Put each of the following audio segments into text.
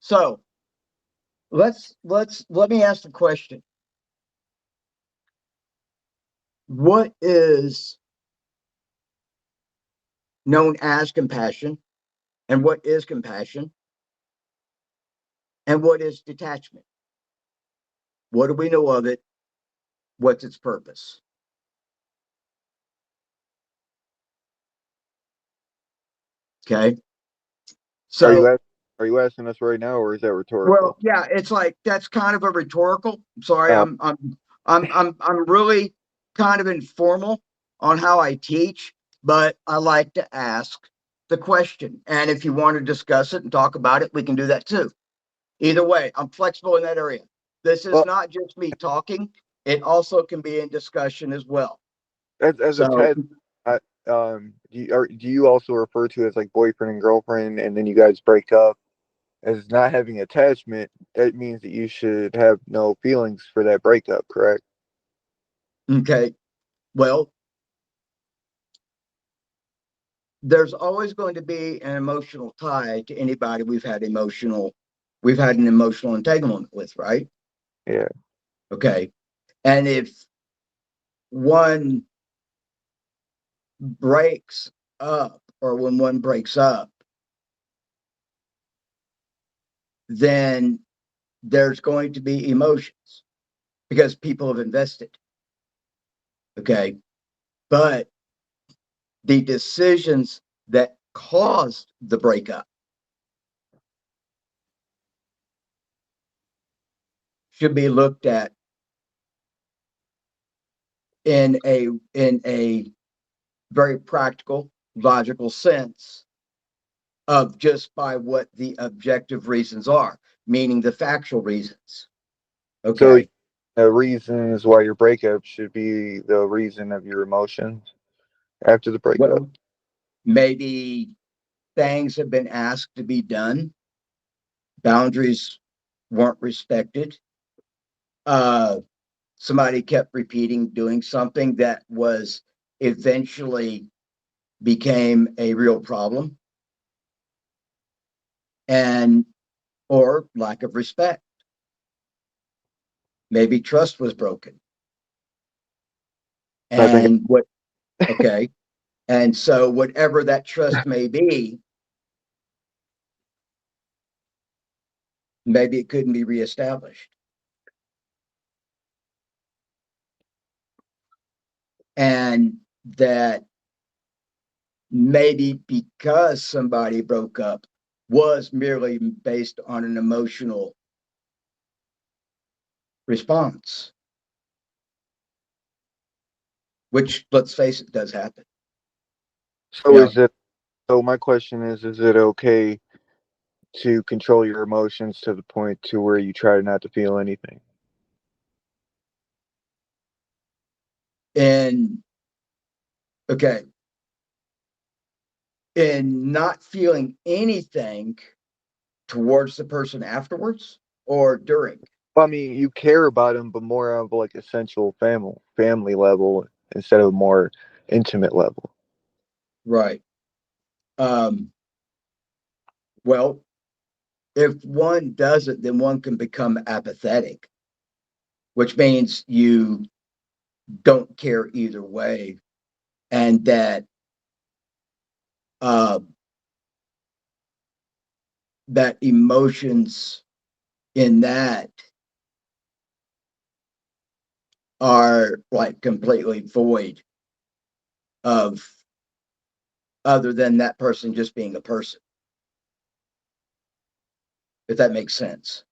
So let me ask the question. What is known as compassion, and what is compassion, and what is detachment? What do we know of it? What's its purpose? Okay. Are you So, are you asking us right now, or is that well, rhetorical? yeah, it's like that's kind of a rhetorical. Sorry, Uh, I'm really kind of informal on how I teach, but I like to ask the question. And if you want to discuss it and talk about it, we can do that too. Either way, I'm flexible in that area. This is well, not just me talking, it also can be in discussion as well. as a So, test, do you also refer to as like boyfriend and girlfriend, and then you guys break up as not having attachment? That means that you should have no feelings for that breakup, correct? okay, well, there's always going to be an emotional tie to anybody we've had an emotional entanglement with, right? Yeah. Okay. And if one breaks up or when one breaks up, then there's going to be emotions because people have invested. Okay. But the decisions that caused the breakup should be looked at in a very practical, logical sense of just by what the objective reasons are, meaning the factual reasons. So Okay. the reasons why your breakup should be the reason of your emotions after the breakup. Well, maybe things have been asked to be done, boundaries weren't respected. Uh, Somebody kept repeating doing something that was eventually became a real problem, and or lack of respect. Maybe trust was broken. I think And what, okay. And so, whatever that trust may be, maybe it couldn't be reestablished. And that maybe because somebody broke up was merely based on an emotional response, which, let's face it, does happen. so. You know, Is it so? My question is it okay to control your emotions to the point to where you try not to feel anything? and okay, in not feeling anything towards the person afterwards or during. Well, I mean, you care about them, but more of like essential family level instead of more intimate level. Right. Um, well, if one doesn't, then one can become apathetic, which means you don't care either way, and that uh, that emotions in that are like completely void of other than that person just being a person, if that makes sense.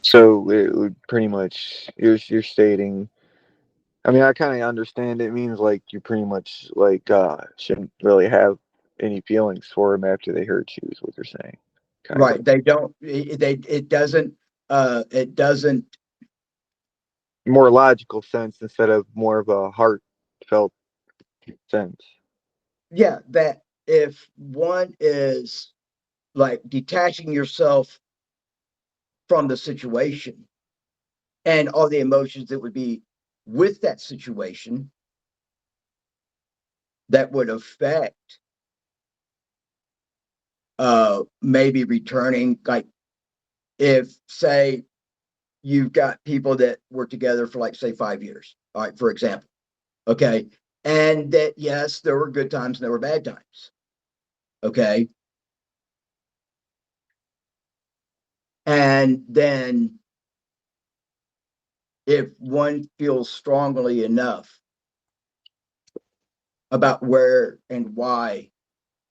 So it would pretty much you're stating. I mean, I kind of understand. It means like you pretty much like shouldn't really have any feelings for them after they hurt you. Is what you're saying, kind of Right. They don't, it doesn't, more logical sense instead of more of a heartfelt sense. yeah, that if one is like detaching yourself from the situation and all the emotions that would be with that situation that would affect maybe returning, like if say you've got people that were together for like say 5 years, all right, for example, okay, and that yes, there were good times and there were bad times, okay, and then if one feels strongly enough about where and why,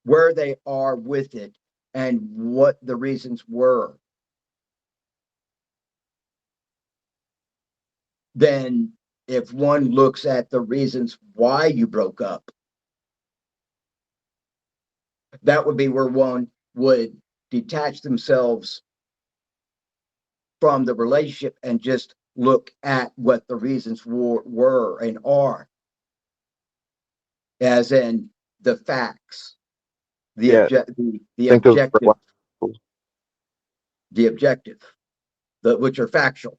where they are with it, and what the reasons were, then if one looks at the reasons why you broke up, that would be where one would detach themselves from the relationship and just look at what the reasons were and are, as in the facts, the Yeah, object, the think of objective, the objective, which are factual,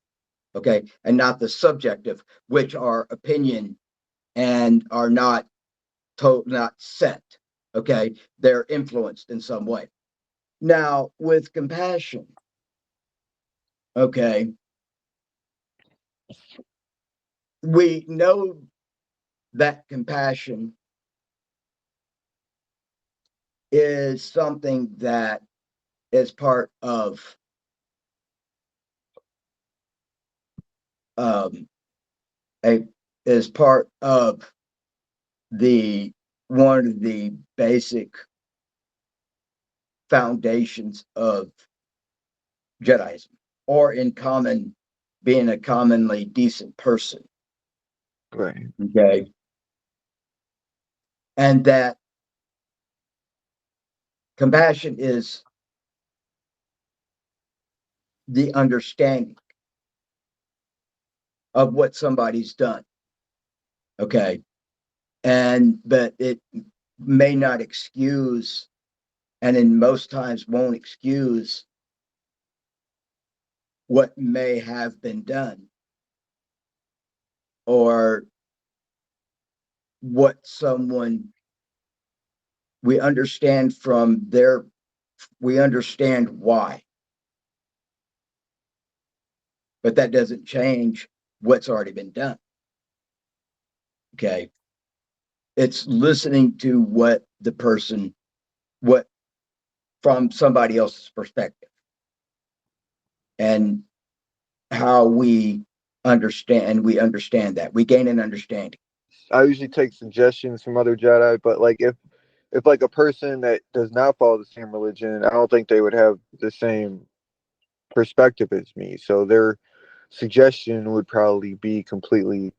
okay, and not the subjective, which are opinion and are not not set, okay, they're influenced in some way. Now with compassion, okay, we know that compassion is something that is part of um a is part of the one of the basic foundations of Jediism, or in common being a commonly decent person, right. okay, and that compassion is the understanding of what somebody's done, okay, and but it may not excuse, and in most times won't excuse what may have been done, or what someone, we understand from their, we understand why, but that doesn't change what's already been done, okay, it's listening to what the person, what, from somebody else's perspective, and how we understand that we gain an understanding. I usually take suggestions from other Jedi, but like if like a person that does not follow the same religion, I don't think they would have the same perspective as me. So their suggestion would probably be completely,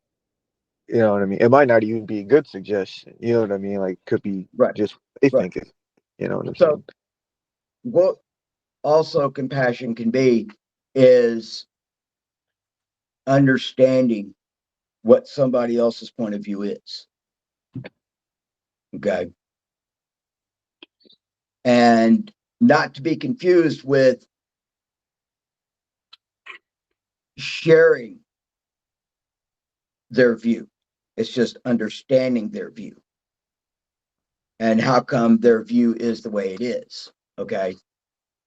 you know what I mean? It might not even be a good suggestion. You know what I mean? Like could be Right, just what they right. think it. You know what I'm So saying? what also compassion can be is understanding what somebody else's point of view is, okay, and not to be confused with sharing their view. It's just understanding their view and how come their view is the way it is, okay,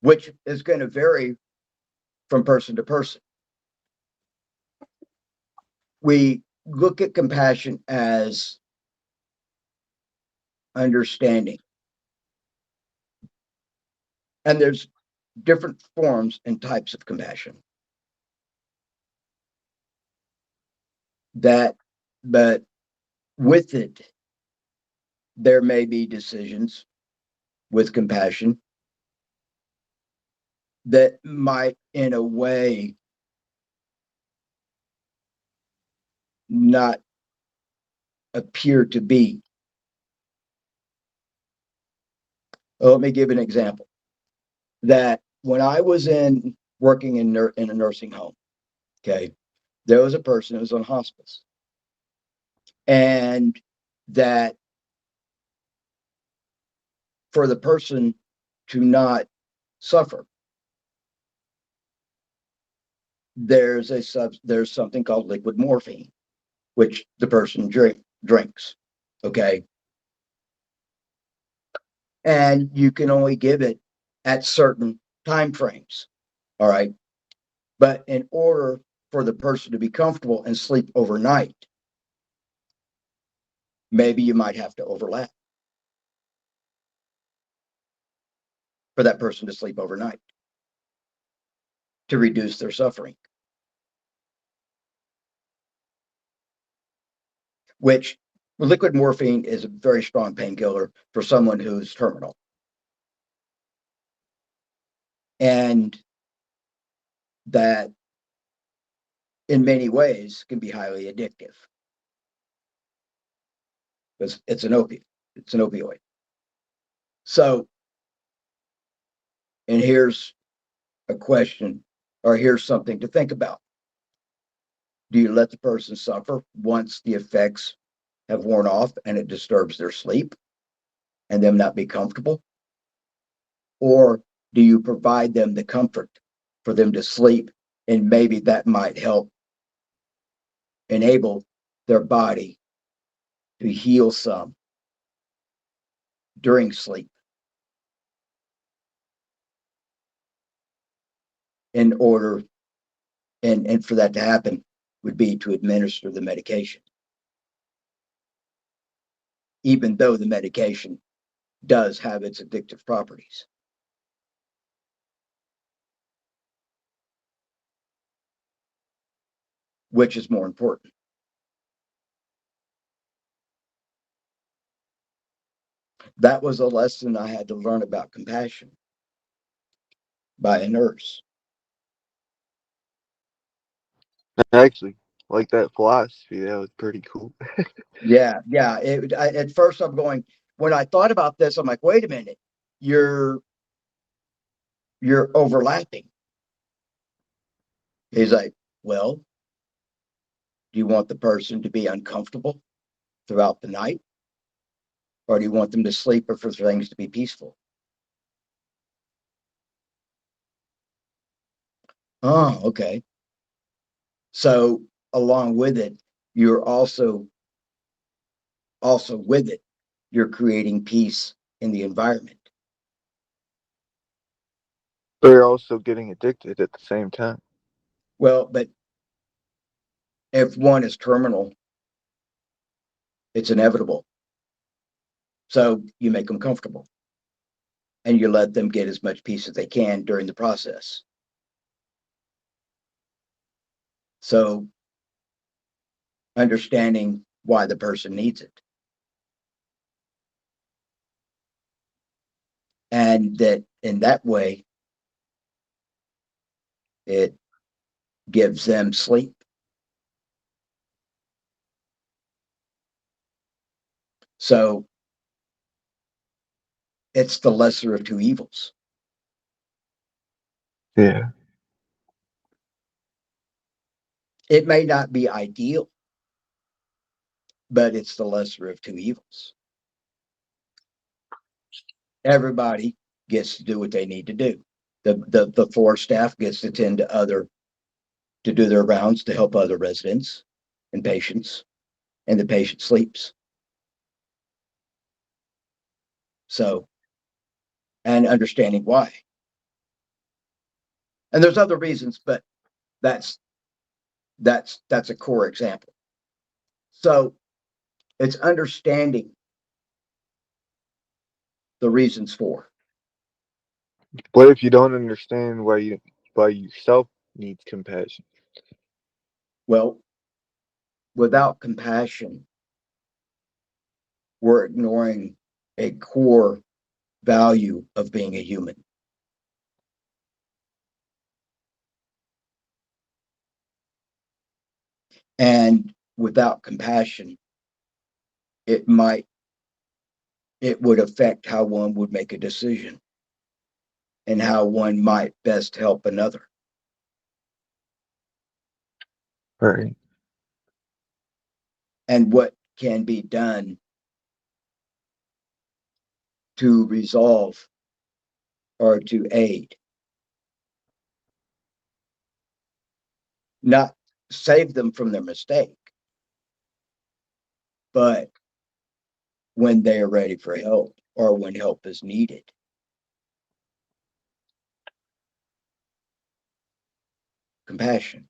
which is going to vary from person to person. We look at compassion as understanding, and there's different forms and types of compassion that, but with it, there may be decisions with compassion that might, in a way, not appear to be. Well, let me give an example. That when I was in working in a nursing home, okay, there was a person who was on hospice, and that for the person to not suffer, there's something called liquid morphine, which the person drinks, okay, and you can only give it at certain time frames. All right. But in order for the person to be comfortable and sleep overnight, maybe you might have to overlap for that person to sleep overnight to reduce their suffering, which liquid morphine is a very strong painkiller for someone who's terminal. And that in many ways can be highly addictive because it's an opiate, it's an opioid. So, and here's a question, or here's something to think about. Do you let the person suffer once the effects have worn off and it disturbs their sleep and them not be comfortable? Or do you provide them the comfort for them to sleep? And maybe that might help enable their body to heal some during sleep in order, and for that to happen would be to administer the medication, even though the medication does have its addictive properties. Which is more important? That was a lesson I had to learn about compassion by a nurse. Actually, like that philosophy, that was pretty cool. Yeah, yeah. At first, I'm going. When I thought about this, I'm like, wait a minute, you're you're overlapping. He's like, well, do you want the person to be uncomfortable throughout the night, or do you want them to sleep or for things to be peaceful? Oh, okay. So along with it, you're also with it, you're creating peace in the environment. They're also getting addicted at the same time. Well, but if one is terminal, it's inevitable. So you make them comfortable and you let them get as much peace as they can during the process. So understanding why the person needs it. And that in that way, it gives them sleep. So it's the lesser of two evils. Yeah. It may not be ideal, but it's the lesser of two evils. Everybody gets to do what they need to do. The floor staff gets to tend to do their rounds to help other residents and patients, and the patient sleeps. So, and understanding why. And there's other reasons, but that's that's a core example. So it's understanding the reasons for. What if you don't understand why yourself needs compassion? Well, without compassion, we're ignoring a core value of being a human. And without compassion, it might it would affect how one would make a decision and how one might best help another. Right. And what can be done to resolve or to aid, not save them from their mistake, but when they are ready for help or when help is needed. compassion.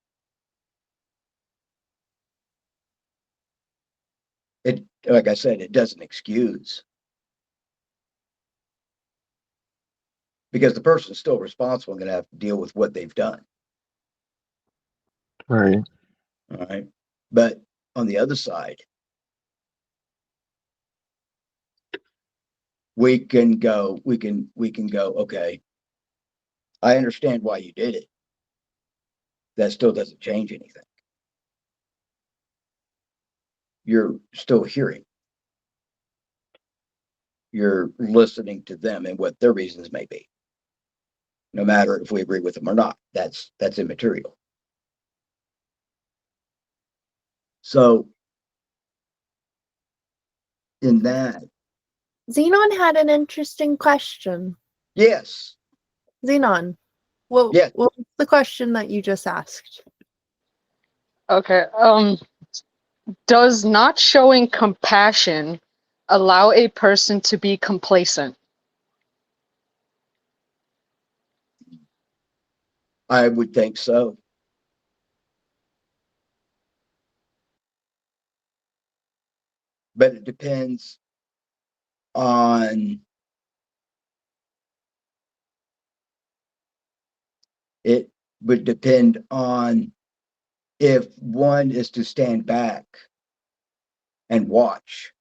It, like I said, it doesn't excuse, because the person's still responsible and going to have to deal with what they've done. Right. All right. But on the other side, we can go, okay, I understand why you did it. That still doesn't change anything. You're still hearing, you're listening to them and what their reasons may be, no matter if we agree with them or not. That's immaterial. So in that, Xenon had an interesting question. yes, Xenon, what yes, was the question that you just asked? Okay. Does not showing compassion allow a person to be complacent? I would think so. But it depends on it would depend on if one is to stand back and watch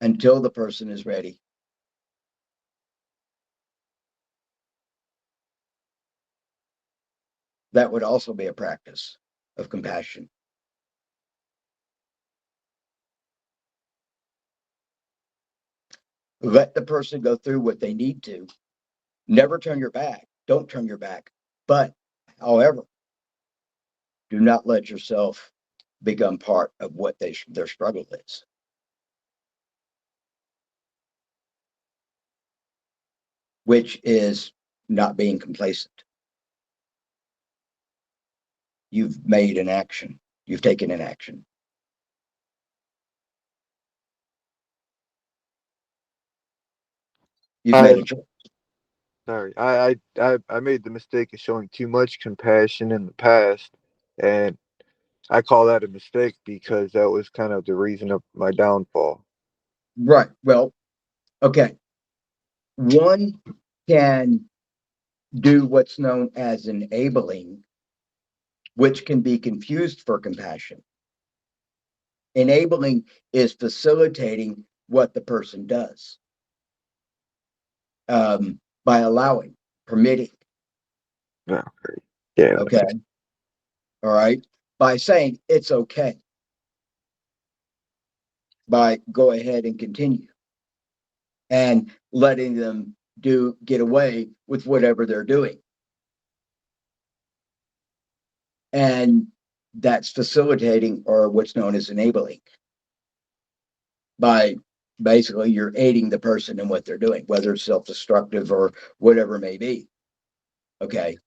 until the person is ready. That would also be a practice of compassion. Let the person go through what they need to. Never turn your back. Don't turn your back. But, however, do not let yourself become part of what their struggle is. Which is not being complacent. You've made an action. You've taken an action. You've made a choice. Sorry, I made the mistake of showing too much compassion in the past, and I call that a mistake because that was kind of the reason of my downfall. Right. Well, okay. One can do what's known as enabling, which can be confused for compassion. Enabling is facilitating what the person does, by allowing, permitting. Yeah, yeah. Okay. All right. By saying it's okay. By go ahead and continue and letting them get away with whatever they're doing. And that's facilitating, or what's known as enabling. By basically you're aiding the person in what they're doing, whether it's self-destructive or whatever it may be. Okay.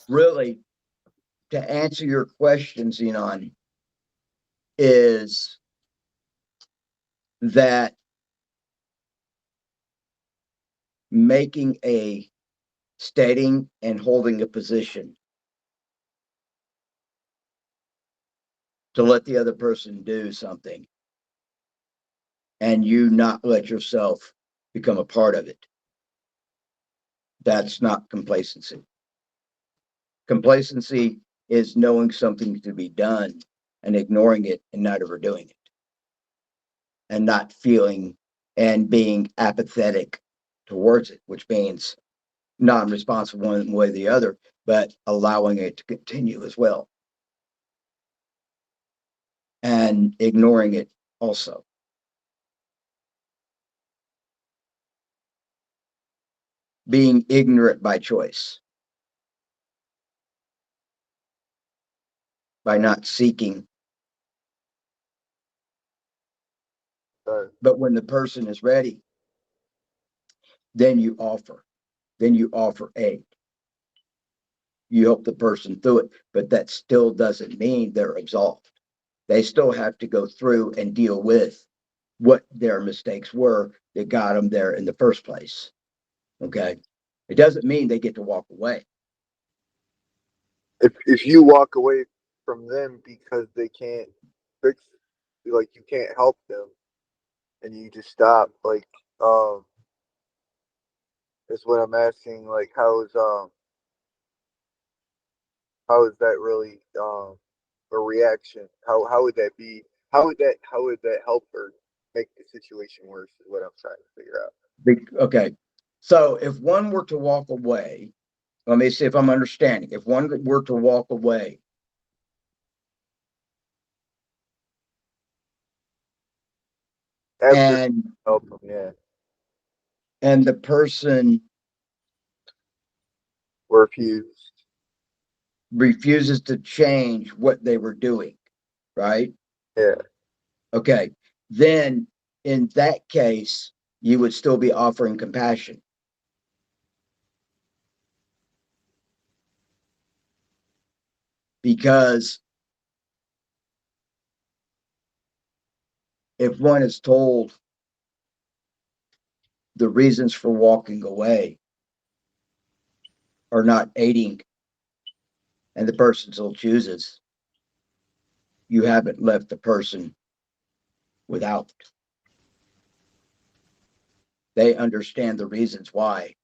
Really, to answer your question, Xenon, is that making a stating and holding a position to let the other person do something and you not let yourself become a part of it. That's not complacency. Complacency is knowing something to be done and ignoring it and not ever doing it, and not feeling and being apathetic towards it, which means non-responsive one way or the other, but allowing it to continue as well and ignoring it also. Being ignorant by choice, by not seeking. But when the person is ready, then you offer. Then you offer aid. You help the person through it, but that still doesn't mean they're absolved. They still have to go through and deal with what their mistakes were that got them there in the first place. Okay. It doesn't mean they get to walk away. If you walk away from them because they can't fix, like you can't help them, and you just stop, like is what I'm asking. Like how is that really a reaction? How would that be? How would that help or make the situation worse? Is what I'm trying to figure out. Okay. So if one were to walk away, let me see if I'm understanding. If one were to walk away After and help them, yeah, the person refuse, refuses to change what they were doing, right? yeah, Okay. Then in that case, you would still be offering compassion. Because if one is told the reasons for walking away are not aiding and the person still chooses, you haven't left the person without. They understand the reasons why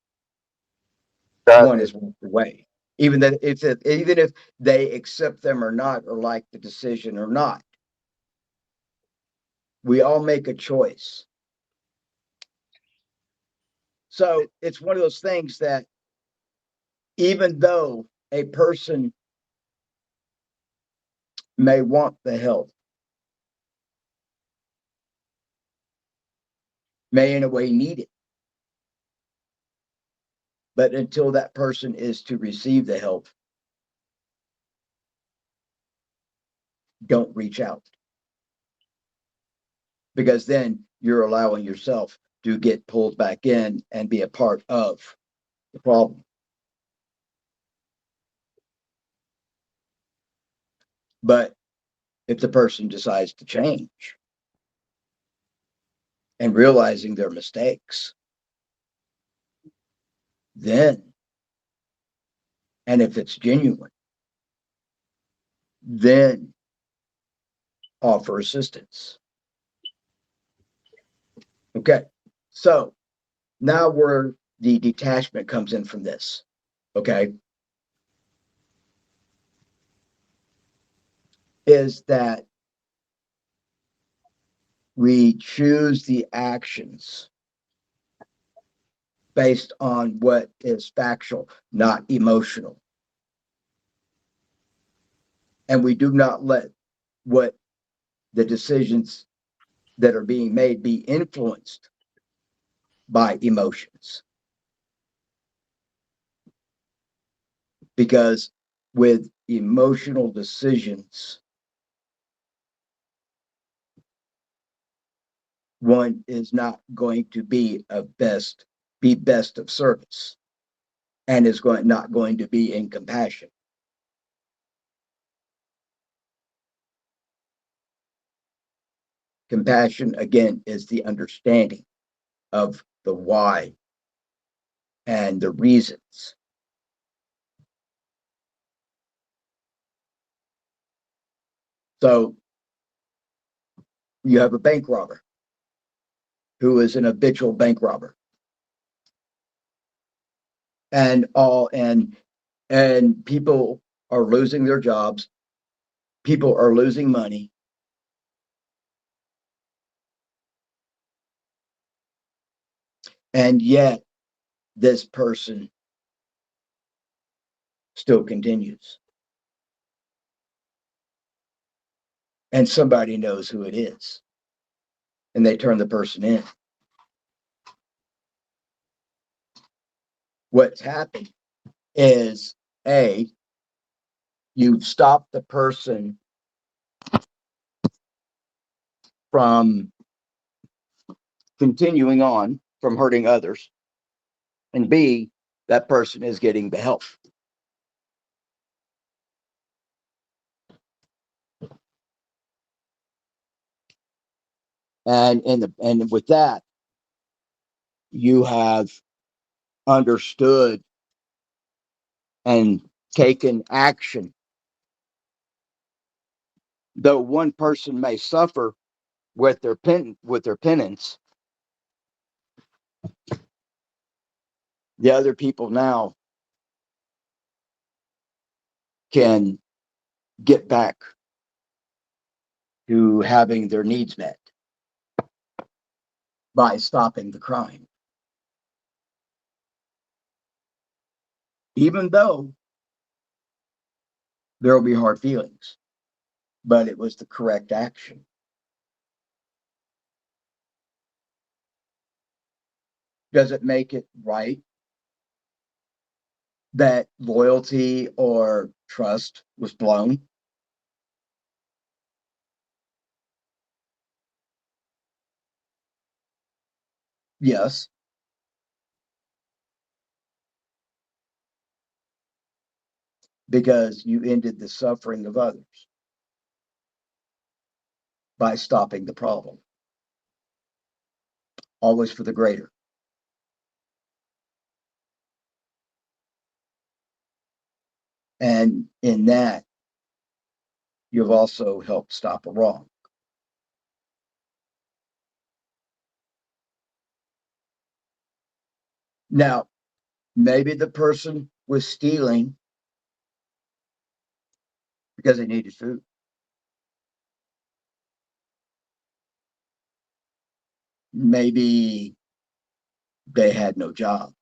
got one it. is walked away. Even if they accept them or not, or like the decision or not, we all make a choice. So it's one of those things that even though a person may want the help, may in a way need it, but until that person is to receive the help, don't reach out, because then you're allowing yourself to get pulled back in and be a part of the problem. But if the person decides to change and realizing their mistakes, then, and if it's genuine, then offer assistance. Okay. So now where the detachment comes in from this, okay, is that we choose the actions based on what is factual, not emotional. And we do not let what the decisions that are being made be influenced by emotions. Because with emotional decisions, one is not going to be best of service, and is not going to be in compassion. Compassion, again, is the understanding of the why and the reasons. So you have a bank robber who is an habitual bank robber, and people are losing their jobs, people are losing money, and yet this person still continues, and somebody knows who it is, and they turn the person in. What's happened is, you've stopped the person from continuing on from hurting others, and B, that person is getting the help. And with that, you have understood and taken action. Though one person may suffer with their penance, the other people now can get back to having their needs met by stopping the crime. Even though there will be hard feelings, but it was the correct action. Does it make it right that loyalty or trust was blown? Yes, because you ended the suffering of others by stopping the problem, always for the greater. And in that, you've also helped stop a wrong. Now, maybe the person was stealing because they needed food. Maybe they had no job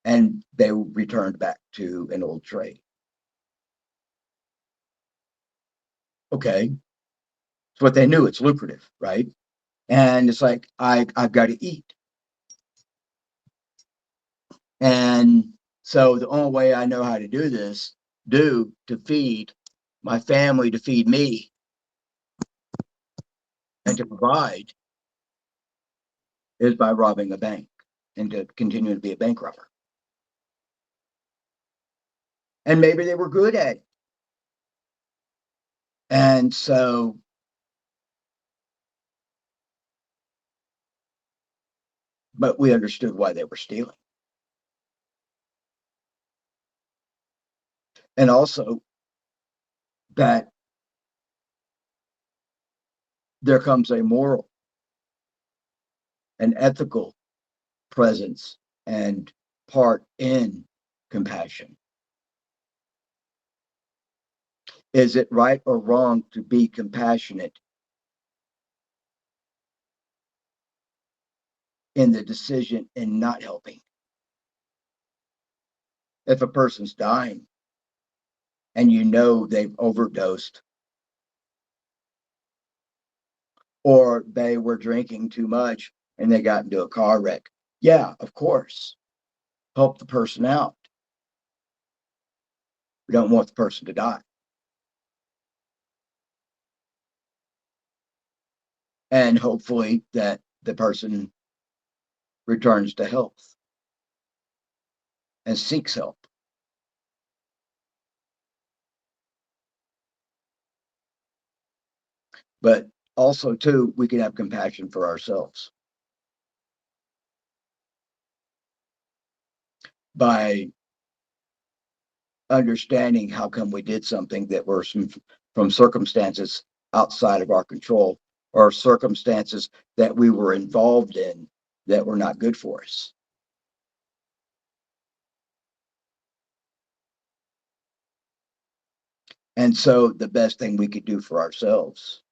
and they returned back to an old trade. Okay. It's what they knew. It's lucrative, right? And it's like, I've got to eat. And so the only way I know how to do this, to feed my family, to feed me, and to provide is by robbing a bank and to continue to be a bank robber. And maybe they were good at it. And so, but we understood why they were stealing. And also that there comes a moral and ethical presence and part in compassion. Is it right or wrong to be compassionate in the decision in not helping? If a person's dying and you know they've overdosed or they were drinking too much and they got into a car wreck, yeah, of course, help the person out. We don't want the person to die. And hopefully that the person returns to health and seeks help. But also, too, we can have compassion for ourselves by understanding how come we did something that were from circumstances outside of our control or circumstances that we were involved in that were not good for us. And so the best thing we could do for ourselves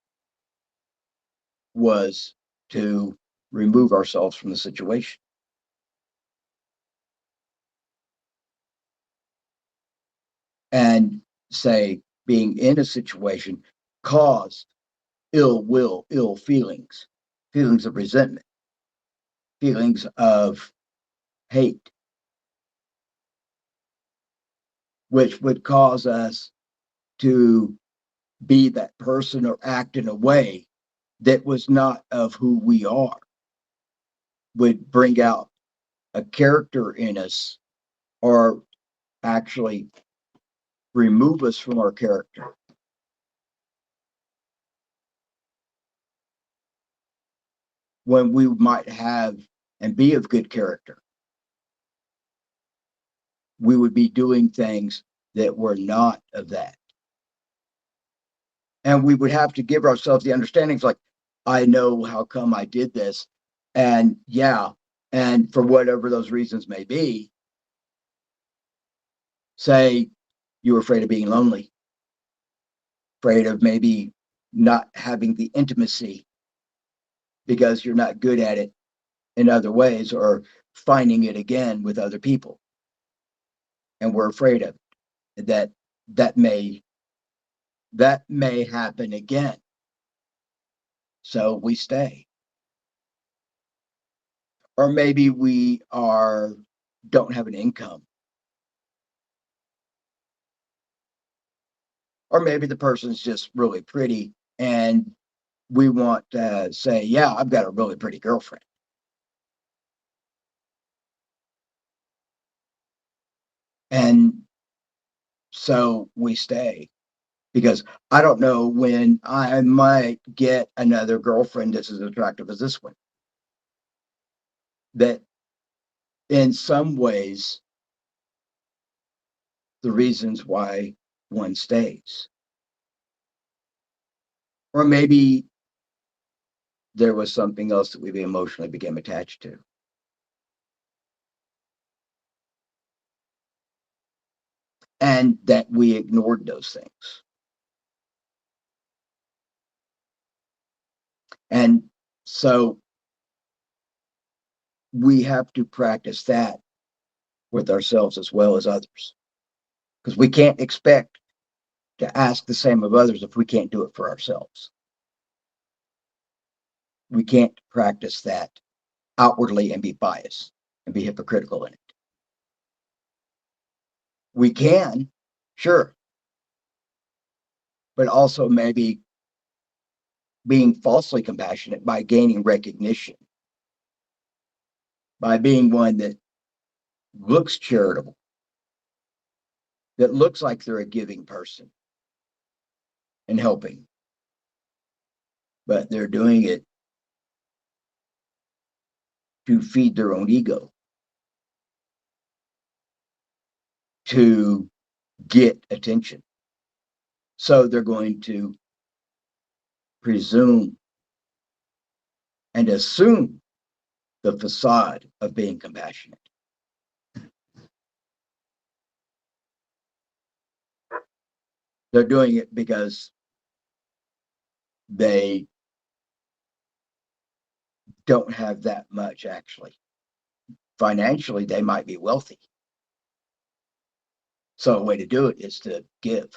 was to remove ourselves from the situation. And say being in a situation caused ill will, ill feelings, feelings of resentment, feelings of hate, which would cause us to be that person or act in a way that was not of who we are, would bring out a character in us or actually remove us from our character when we might have and be of good character. we would be doing things that were not of that. And we would have to give ourselves the understandings like, I know how come I did this. And yeah, and for whatever those reasons may be, say you were afraid of being lonely, afraid of maybe not having the intimacy because you're not good at it in other ways, or finding it again with other people. And we're afraid of it, that may happen again. So we stay. Or maybe we don't have an income. Or maybe the person's just really pretty and we want to say, yeah, I've got a really pretty girlfriend. And so we stay because I don't know when I might get another girlfriend that's as attractive as this one. That in some ways, the reasons why one stays. Or maybe there was something else that we emotionally became attached to. And that we ignored those things. And so we have to practice that with ourselves as well as others. Because we can't expect to ask the same of others if we can't do it for ourselves. We can't practice that outwardly and be biased and be hypocritical in it. We can, sure, but also maybe being falsely compassionate by gaining recognition, by being one that looks charitable, that looks like they're a giving person and helping, but they're doing it to feed their own ego, to get attention. So they're going to presume and assume the facade of being compassionate. They're doing it because they don't have that much actually. Financially, they might be wealthy. So a way to do it is to give.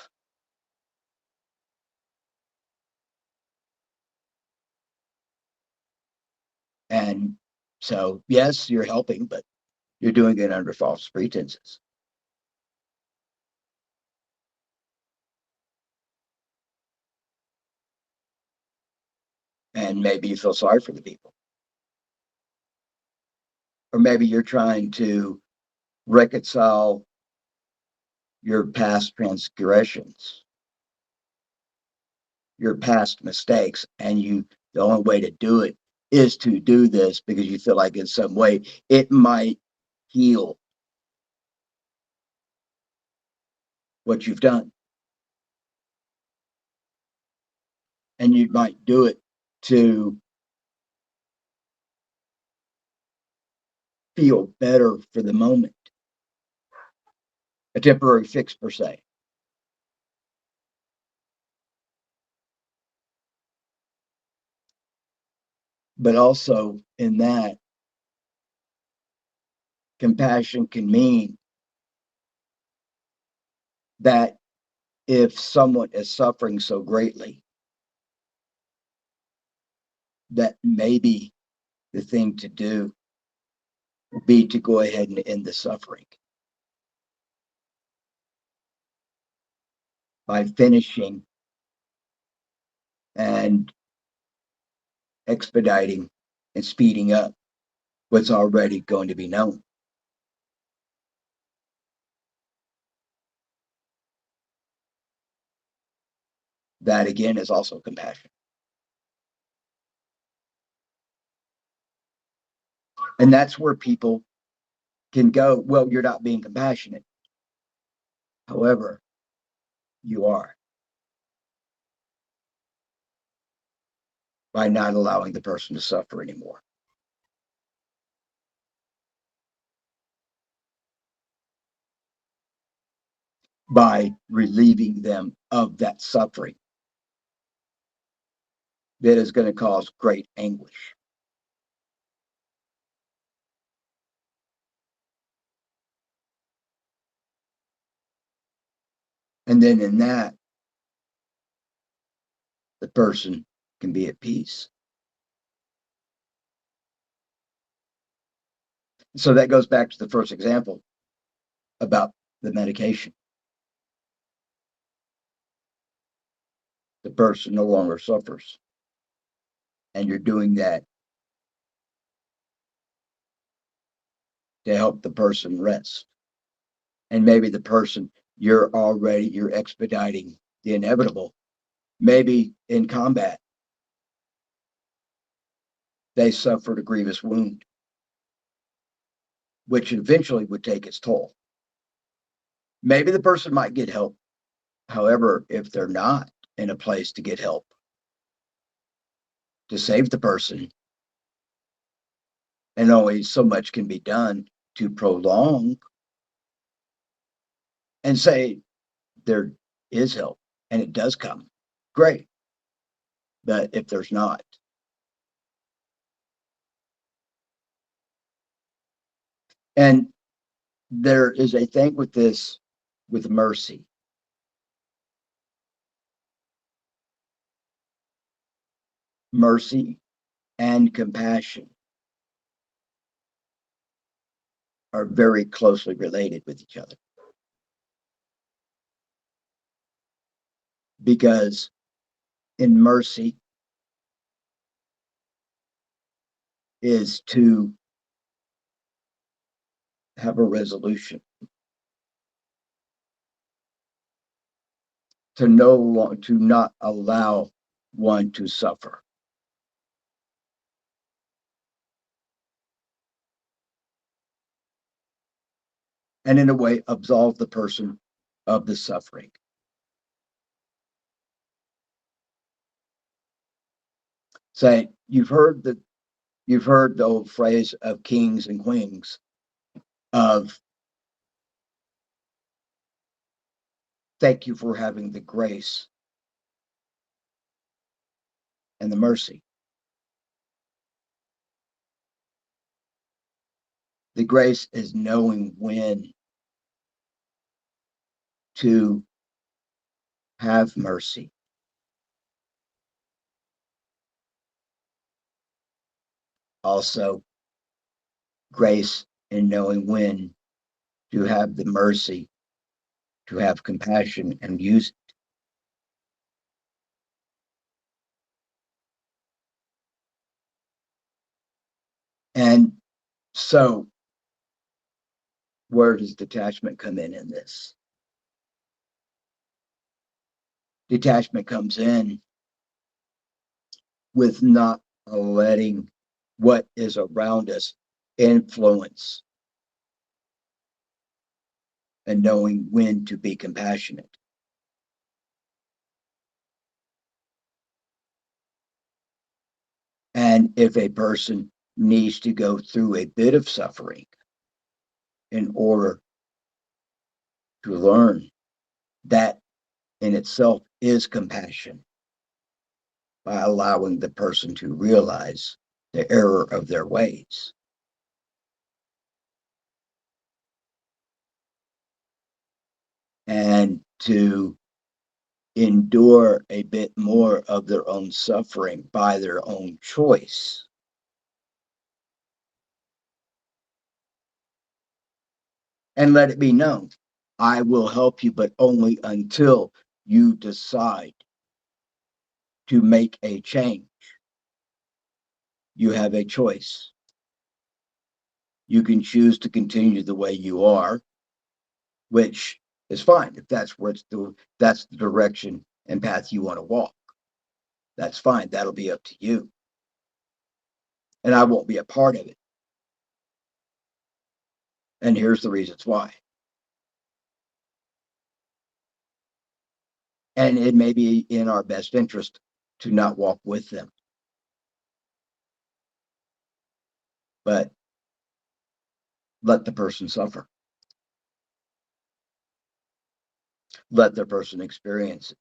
And so, yes, you're helping, but you're doing it under false pretenses. And maybe you feel sorry for the people. Or maybe you're trying to reconcile your past transgressions, your past mistakes, and the only way to do it is to do this because you feel like in some way it might heal what you've done. And you might do it to feel better for the moment, a temporary fix per se. But also in that, compassion can mean that if someone is suffering so greatly, that maybe the thing to do would be to go ahead and end the suffering by finishing and expediting and speeding up what's already going to be known. That again is also compassion. And that's where people can go, well, you're not being compassionate. However, you are, by not allowing the person to suffer anymore. By relieving them of that suffering that is going to cause great anguish. And then in that, the person can be at peace. So that goes back to the first example about the medication. The person no longer suffers. And you're doing that to help the person rest. And maybe the person you're expediting the inevitable. Maybe in combat, they suffered a grievous wound, which eventually would take its toll. Maybe the person might get help. However, if they're not in a place to get help to save the person, and only so much can be done to prolong and say there is help and it does come, great. But if there's not, and there is a thing with this, with mercy. Mercy and compassion are very closely related with each other. Because in mercy is to have a resolution, to not allow one to suffer. And in a way, absolve the person of the suffering. Say, you've heard the old phrase of kings and queens of thank you for having the grace and the mercy. The grace is knowing when to have mercy. Also, grace in knowing when to have the mercy, to have compassion and use it. And so, where does detachment come in this? Detachment comes in with not letting what is around us influence and knowing when to be compassionate. And if a person needs to go through a bit of suffering in order to learn, that in itself is compassion, by allowing the person to realize the error of their ways. And to endure a bit more of their own suffering by their own choice. And let it be known, I will help you, but only until you decide to make a change. You have a choice. You can choose to continue the way you are, which is fine if that's that's the direction and path you want to walk. That's fine. That'll be up to you. And I won't be a part of it. And here's the reasons why. And it may be in our best interest to not walk with them. But let the person suffer. Let the person experience it.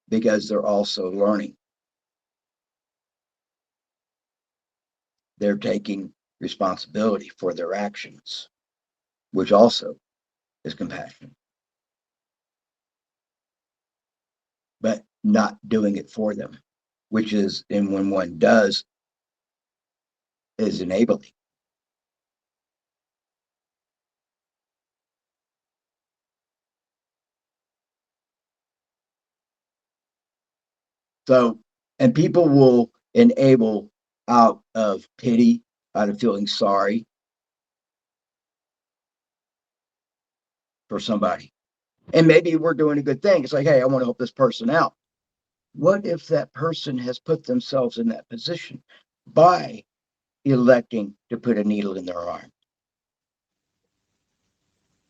Because they're also learning. They're taking responsibility for their actions, which also is compassion. But not doing it for them, which is, and when one does, is enabling. So, and people will enable out of pity, out of feeling sorry for somebody. And maybe we're doing a good thing. It's like, hey, I want to help this person out. What if that person has put themselves in that position by electing to put a needle in their arm?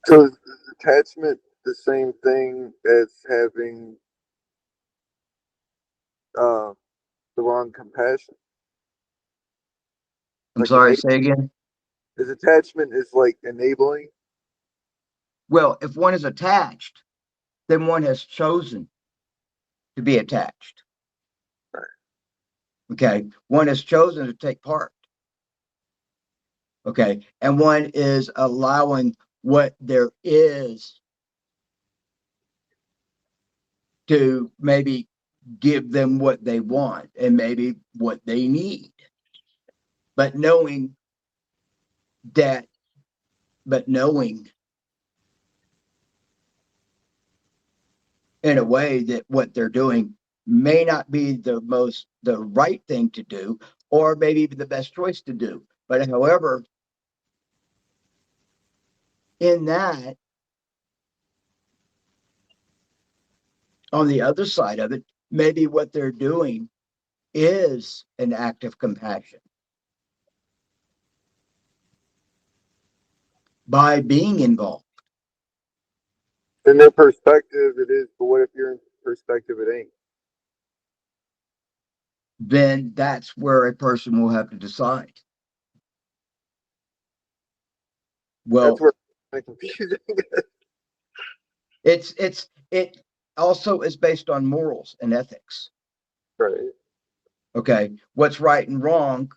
So is attachment the same thing as having uh, the wrong compassion? I'm Like sorry, say again. is attachment is like enabling? Well, if one is attached, then one has chosen to be attached. Okay. One has chosen to take part. Okay. And one is allowing what there is to maybe give them what they want and maybe what they need. But knowing that, but knowing in a way that what they're doing may not be the right thing to do, or maybe the best choice to do. But however, in that, on the other side of it, maybe what they're doing is an act of compassion by being involved. In their perspective, it is, but what if your perspective it ain't? Then that's where a person will have to decide. That's Well, where it's confusing. it also is based on morals and ethics. Right. Okay, what's right and wrong,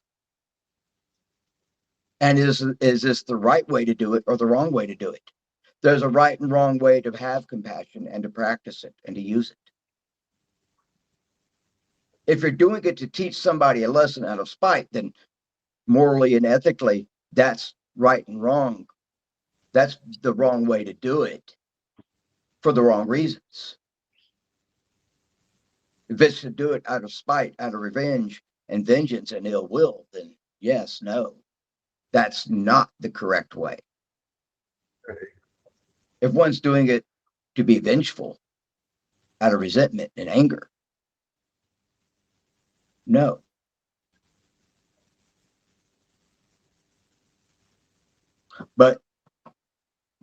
and is this the right way to do it or the wrong way to do it? There's a right and wrong way to have compassion and to practice it and to use it. If you're doing it to teach somebody a lesson out of spite, then morally and ethically, that's right and wrong. That's the wrong way to do it for the wrong reasons. If it's to do it out of spite, out of revenge and vengeance and ill will, then yes, no, that's not the correct way. Right. If one's doing it to be vengeful out of resentment and anger, no. But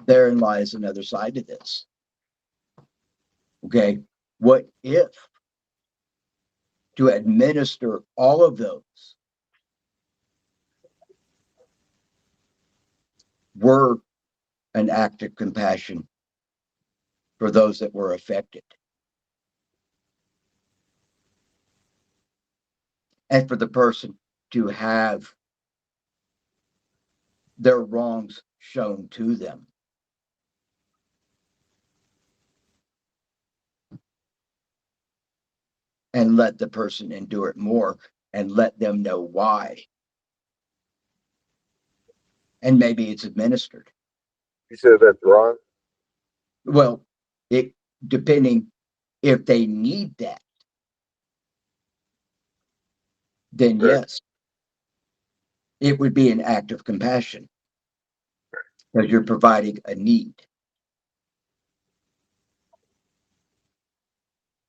therein lies another side to this. Okay, what if to administer all of those were an act of compassion for those that were affected? And for the person to have their wrongs shown to them. And let the person endure it more and let them know why. And maybe it's administered. You said that's wrong. Well, it depending if they need that, then Right. yes, it would be an act of compassion because you're providing a need.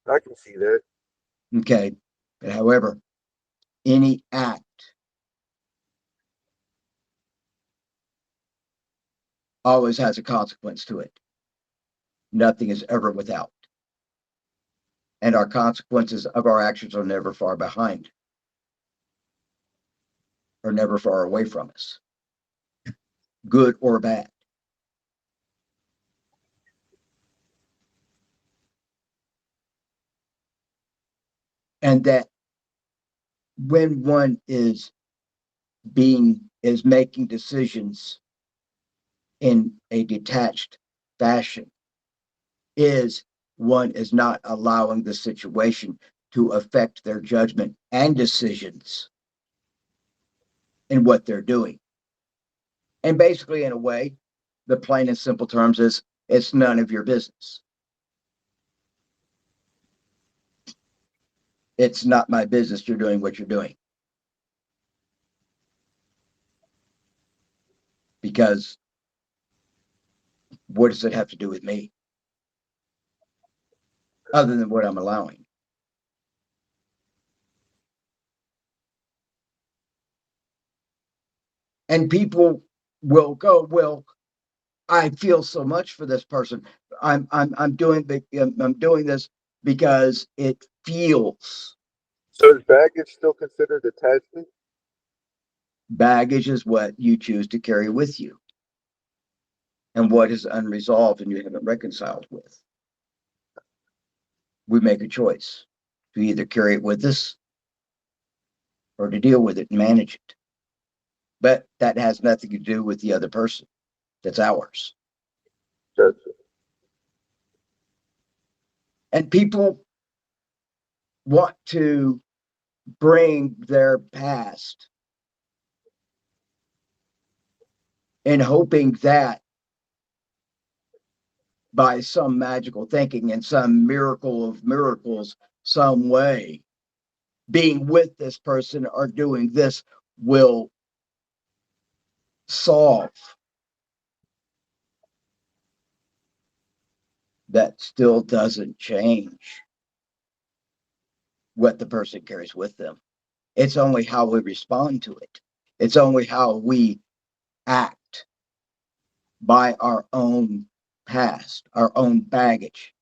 I can see that. Okay. But however, any act always has a consequence to it. Nothing is ever without. And our consequences of our actions are never far behind, or never far away from us, good or bad. And that when one is making decisions in a detached fashion, is one is not allowing the situation to affect their judgment and decisions in what they're doing. And basically, in a way, the plain and simple terms is it's none of your business. It's not my business you're doing what you're doing. Because what does it have to do with me? Other than what I'm allowing. And people will go, well, I feel so much for this person. I'm doing this because it feels. So is baggage still considered attachment? Baggage is what you choose to carry with you, and what is unresolved and you haven't reconciled with. We make a choice to either carry it with us or to deal with it and manage it. But that has nothing to do with the other person. That's ours. Gotcha. And people want to bring their past and hoping that by some magical thinking and some miracle of miracles, some way, being with this person or doing this will solve. That still doesn't change what the person carries with them. It's only how we respond to it. It's only how we act by our own past, our own baggage.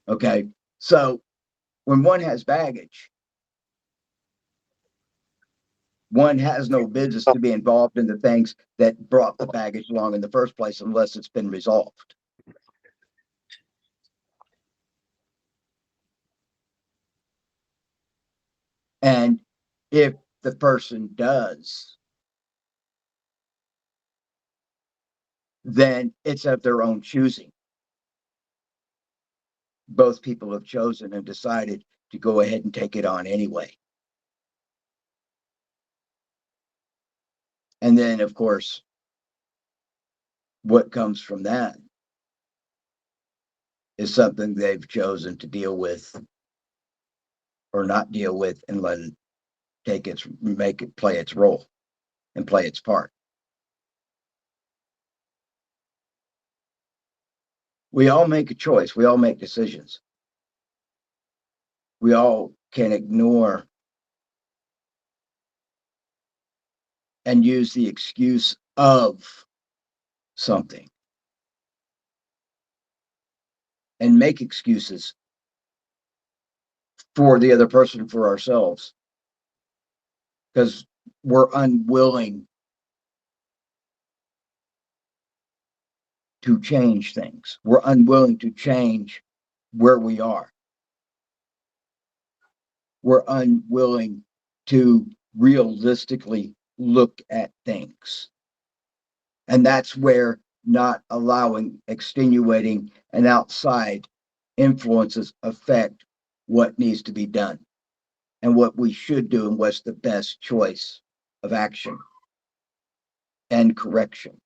Okay. So when one has baggage, one has no business to be involved in the things that brought the baggage along in the first place unless it's been resolved. And if the person does, then it's of their own choosing. Both people have chosen and decided to go ahead and take it on anyway. And then, of course, what comes from that is something they've chosen to deal with or not deal with and let it make it play its role and play its part. We all make a choice. We all make decisions. We all can ignore and use the excuse of something and make excuses for the other person, for ourselves, because we're unwilling to change things. We're unwilling to change where we are. We're unwilling to realistically look at things. And that's where not allowing extenuating and outside influences affect what needs to be done and what we should do and what's the best choice of action and correction.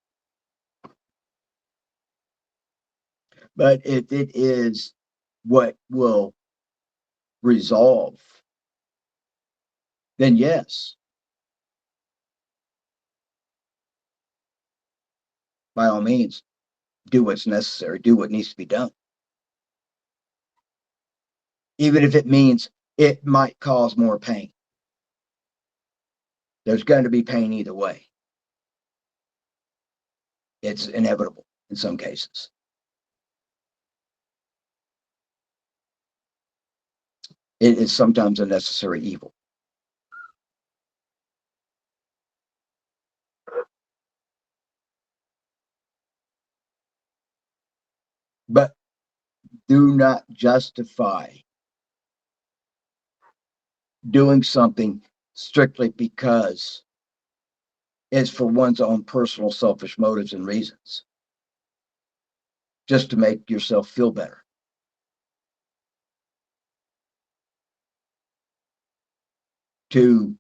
But if it is what will resolve, then yes, by all means, do what's necessary, do what needs to be done. Even if it means it might cause more pain. There's going to be pain either way. It's inevitable. in some cases. It is sometimes a necessary evil. But do not justify doing something strictly because it's for one's own personal selfish motives and reasons, just to make yourself feel better. To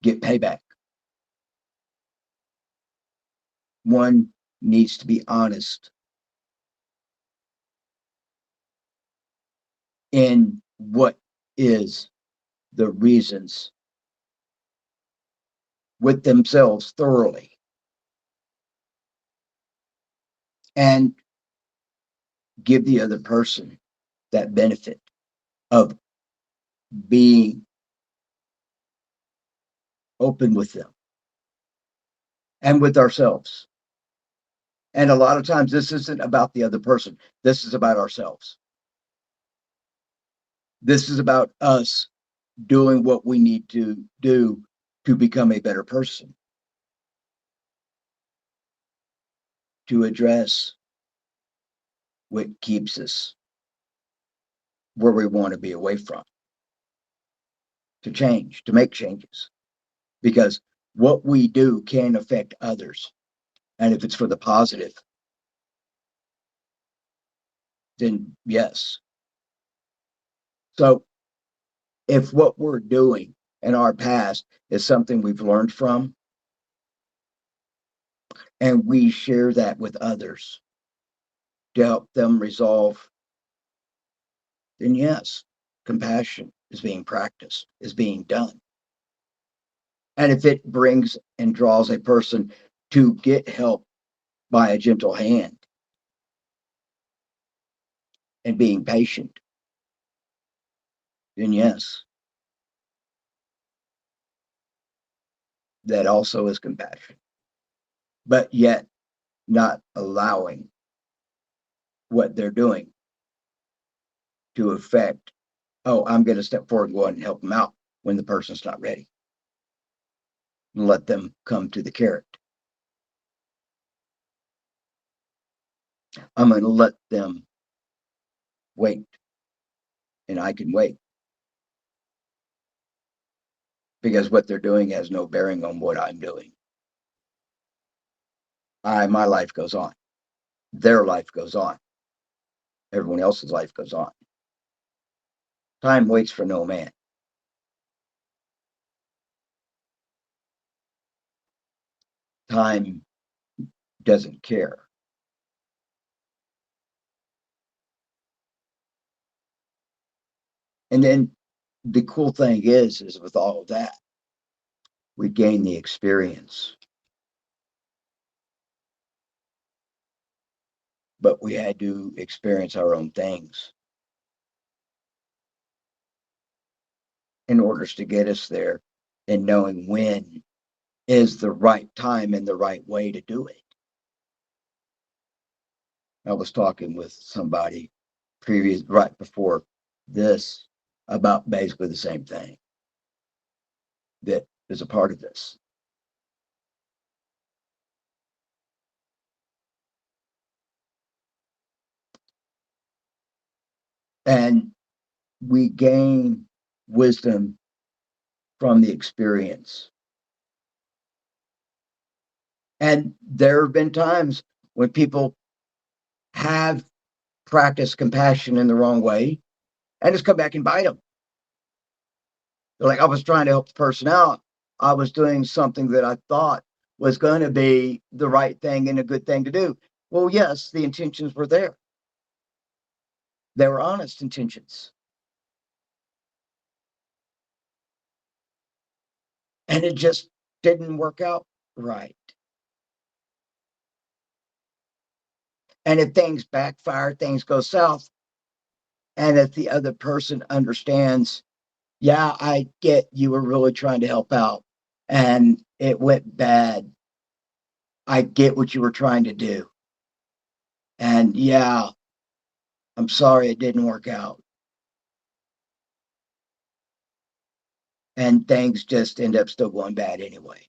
get payback. One needs to be honest in what is the reasons with themselves thoroughly, and give the other person that benefit of being open with them and with ourselves. And a lot of times this isn't about the other person. This is about ourselves. This is about us doing what we need to do to become a better person, to address what keeps us where we want to be away from, to change, to make changes. Because what we do can affect others. And if it's for the positive, then yes. So if what we're doing in our past is something we've learned from, and we share that with others to help them resolve, then yes, compassion is being practiced, is being done. And if it brings and draws a person to get help by a gentle hand and being patient, then yes, that also is compassion. But yet not allowing what they're doing to affect, oh, I'm going to step forward and go ahead and help them out when the person's not ready. And let them come to the carrot. I'm going to let them wait, and I can wait. Because what they're doing has no bearing on what I'm doing. My life goes on. Their life goes on. Everyone else's life goes on. Time waits for no man. Time doesn't care. And then the cool thing is with all of that, we gain the experience. But we had to experience our own things in order to get us there, and knowing when is the right time and the right way to do it. I was talking with somebody right before this about basically the same thing that is a part of this. And we gain wisdom from the experience. And there have been times when people have practiced compassion in the wrong way and it's come back and bite them. They're like, I was trying to help the person out. I was doing something that I thought was going to be the right thing and a good thing to do. Well, yes, the intentions were there. They were honest intentions. And it just didn't work out right. And if things backfire, things go south, and if the other person understands, yeah, I get you were really trying to help out and it went bad, I get what you were trying to do. And yeah, I'm sorry it didn't work out. And things just end up still going bad anyway.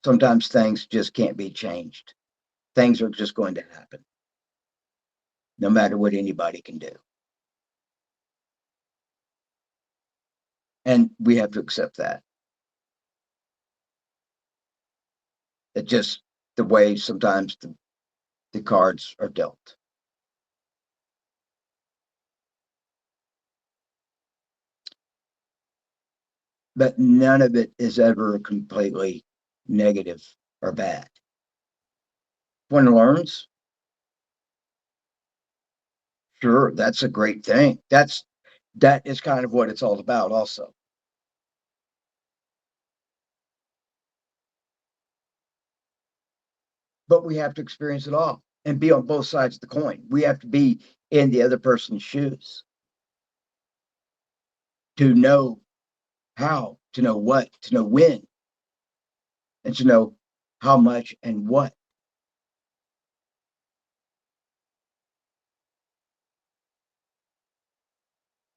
Sometimes things just can't be changed. Things are just going to happen, no matter what anybody can do. And we have to accept that. It's just the way sometimes the cards are dealt. But none of it is ever completely negative or bad. One learns, sure, that's a great thing. That is kind of what it's all about also. But we have to experience it all and be on both sides of the coin. We have to be in the other person's shoes to know how, to know what, to know when, and to know how much and what.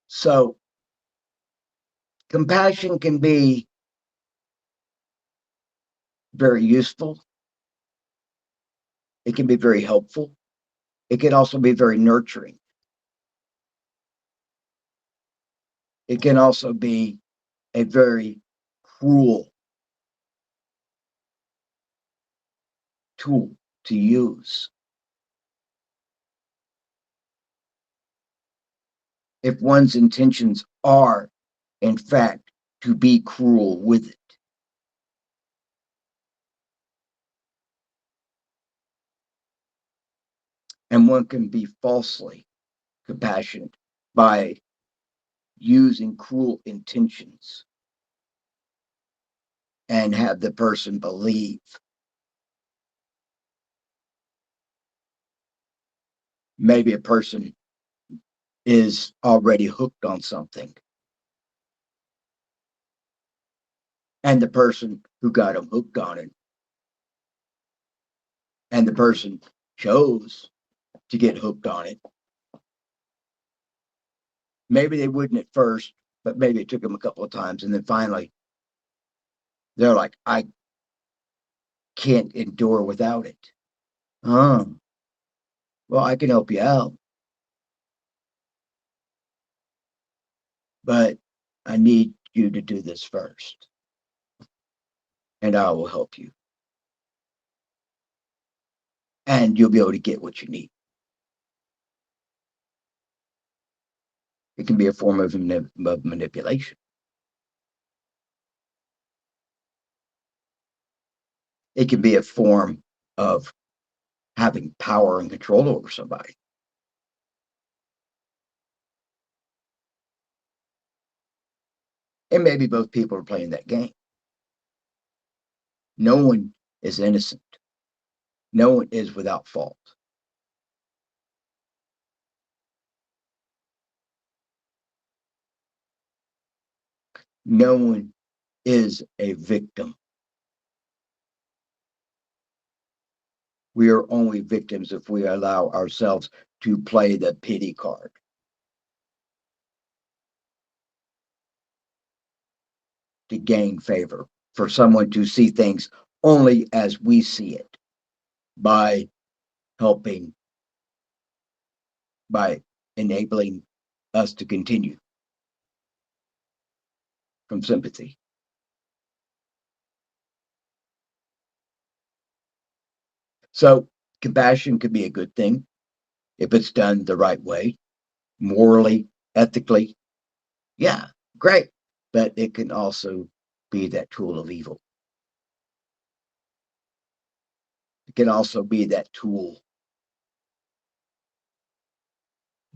So compassion can be very useful. It can be very helpful. It can also be very nurturing. It can also be a very cruel tool to use if one's intentions are, in fact, to be cruel with it. And one can be falsely compassionate by using cruel intentions and have the person believe maybe a person is already hooked on something. And the person who got them hooked on it, and the person chose to get hooked on it. Maybe they wouldn't at first, but maybe it took them a couple of times. And then finally, they're like, I can't endure without it. Oh, well, I can help you out, but I need you to do this first, and I will help you. And you'll be able to get what you need. It can be a form of manipulation. It can be a form of having power and control over somebody. And maybe both people are playing that game. No one is innocent. No one is without fault. No one is a victim. We are only victims if we allow ourselves to play the pity card. To gain favor, for someone to see things only as we see it, by helping, by enabling us to continue from sympathy. So compassion could be a good thing if it's done the right way, morally, ethically. Yeah, great. But it can also be that tool of evil. It can also be that tool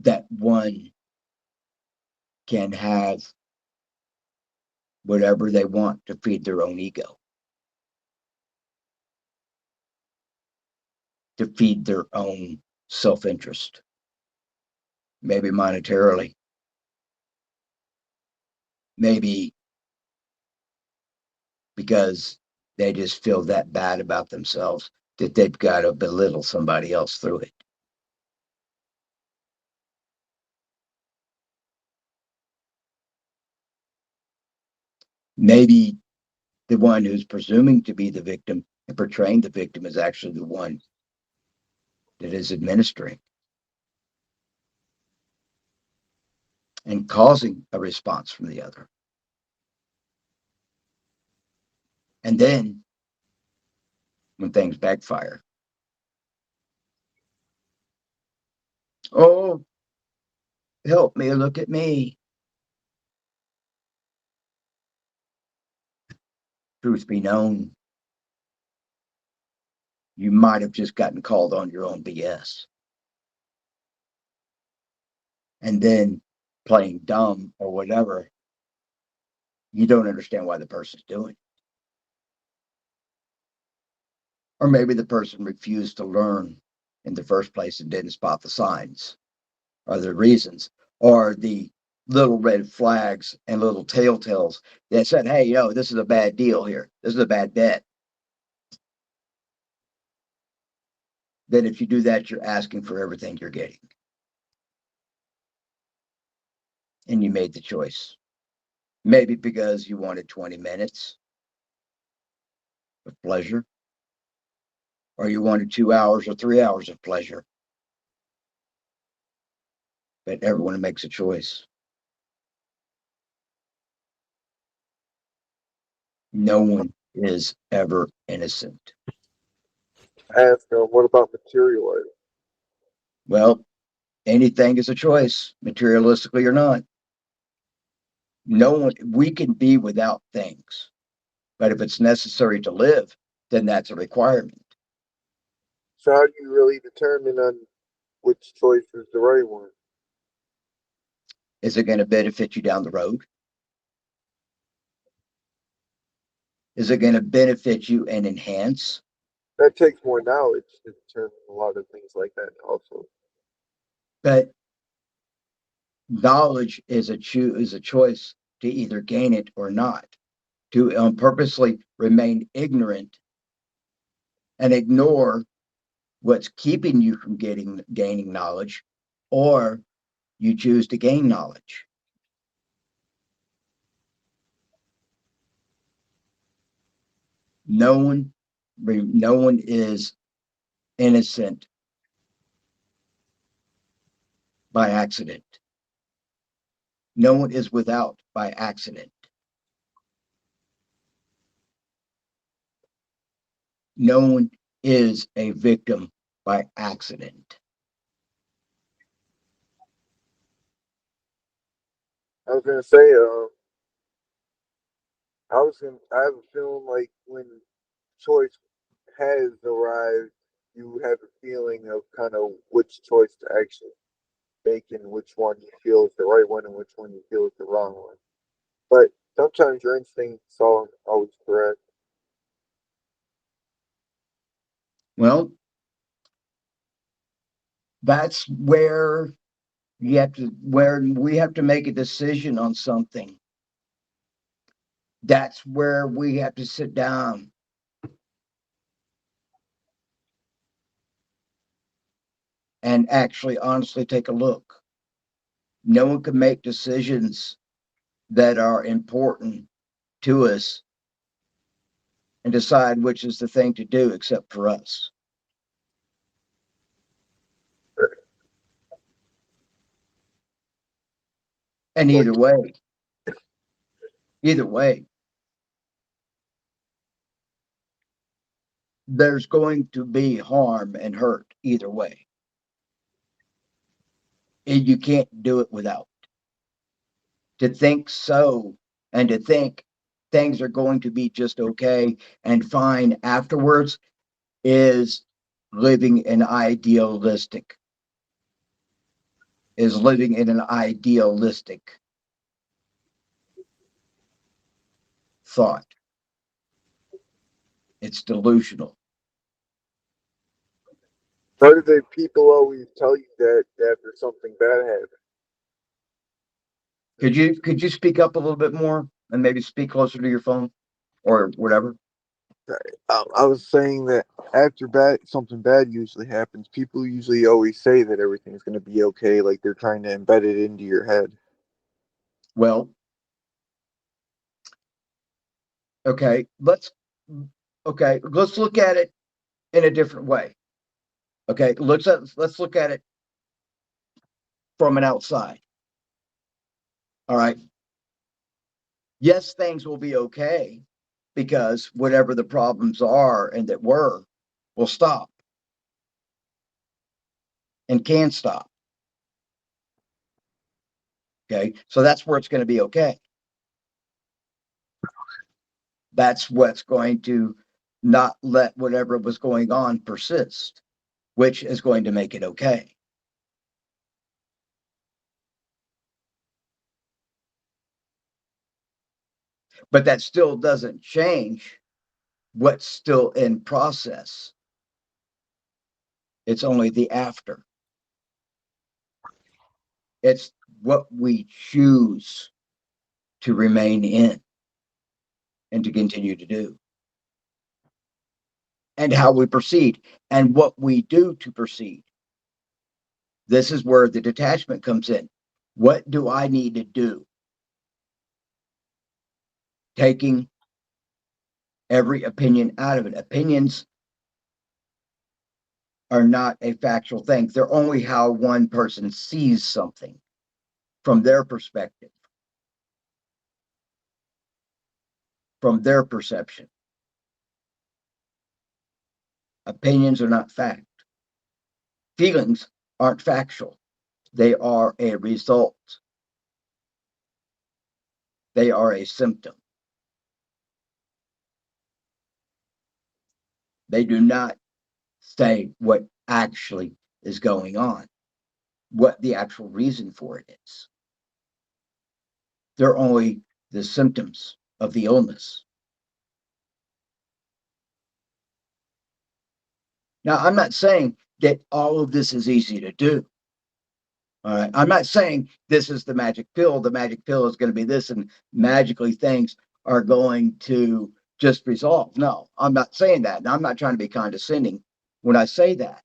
that one can have whatever they want to feed their own ego, to feed their own self-interest, maybe monetarily, maybe because They just feel that bad about themselves that they've got to belittle somebody else through it. Maybe the one who's presuming to be the victim and portraying the victim is actually the one that is administering and causing a response from the other. And then when things backfire, oh, help me, look at me. Truth be known, you might have just gotten called on your own BS. And then playing dumb or whatever, you don't understand why the person's doing it. Or maybe the person refused to learn in the first place and didn't spot the signs or the reasons or the little red flags and little telltales that said, hey, this is a bad deal here. This is a bad bet. Then if you do that, you're asking for everything you're getting. And you made the choice. Maybe because you wanted 20 minutes of pleasure, or you wanted 2 hours or 3 hours of pleasure. But everyone makes a choice. No one is ever innocent. Ask them, what about material items? Well, anything is a choice, materialistically or not. No one, we can be without things, but if it's necessary to live, then that's a requirement. So how do you really determine on which choice is the right one? Is it going to benefit you down the road? Is it going to benefit you and enhance? That takes more knowledge to determine a lot of things like that also. But knowledge is a choice to either gain it or not, to purposely remain ignorant and ignore what's keeping you from gaining knowledge, or you choose to gain knowledge. No one is innocent by accident. No one is without by accident. No one is a victim by accident. I was gonna say, I have a feeling like when choice has arrived, you have a feeling of kind of which choice to actually make and which one you feel is the right one and which one you feel is the wrong one. But sometimes your instincts aren't always correct. Well, that's where where we have to make a decision on something. That's where we have to sit down and actually honestly take a look. No one can make decisions that are important to us and decide which is the thing to do except for us. And Like, either way, there's going to be harm and hurt either way. And you can't do it without. To think so and to think things are going to be just okay and fine afterwards is living in idealistic is living in an idealistic thought. It's delusional. why do they people always tell you that after something bad happens? Could you speak up a little bit more and maybe speak closer to your phone or whatever? I was saying that after something bad usually happens, people usually always say that everything's going to be okay, like they're trying to embed it into your head. Well, okay, let's look at it in a different way. Okay, let's look at it from an outside. All right. Yes, things will be okay because whatever the problems are and that were will stop and can stop. Okay, so that's where it's going to be okay. That's what's going to not let whatever was going on persist, which is going to make it okay. But that still doesn't change what's still in process. It's only the after. It's what we choose to remain in and to continue to do, and how we proceed and what we do to proceed. This is where the detachment comes in. What do I need to do? Taking every opinion out of it. Opinions are not a factual thing. They're only how one person sees something from their perspective, from their perception. Opinions are not fact. Feelings aren't factual. They are a result. They are a symptom. They do not say what actually is going on, what the actual reason for it is. They're only the symptoms of the illness. Now, I'm not saying that all of this is easy to do. All right. I'm not saying this is the magic pill. The magic pill is going to be this, and magically things are going to just resolve. No, I'm not saying that. And I'm not trying to be condescending when I say that.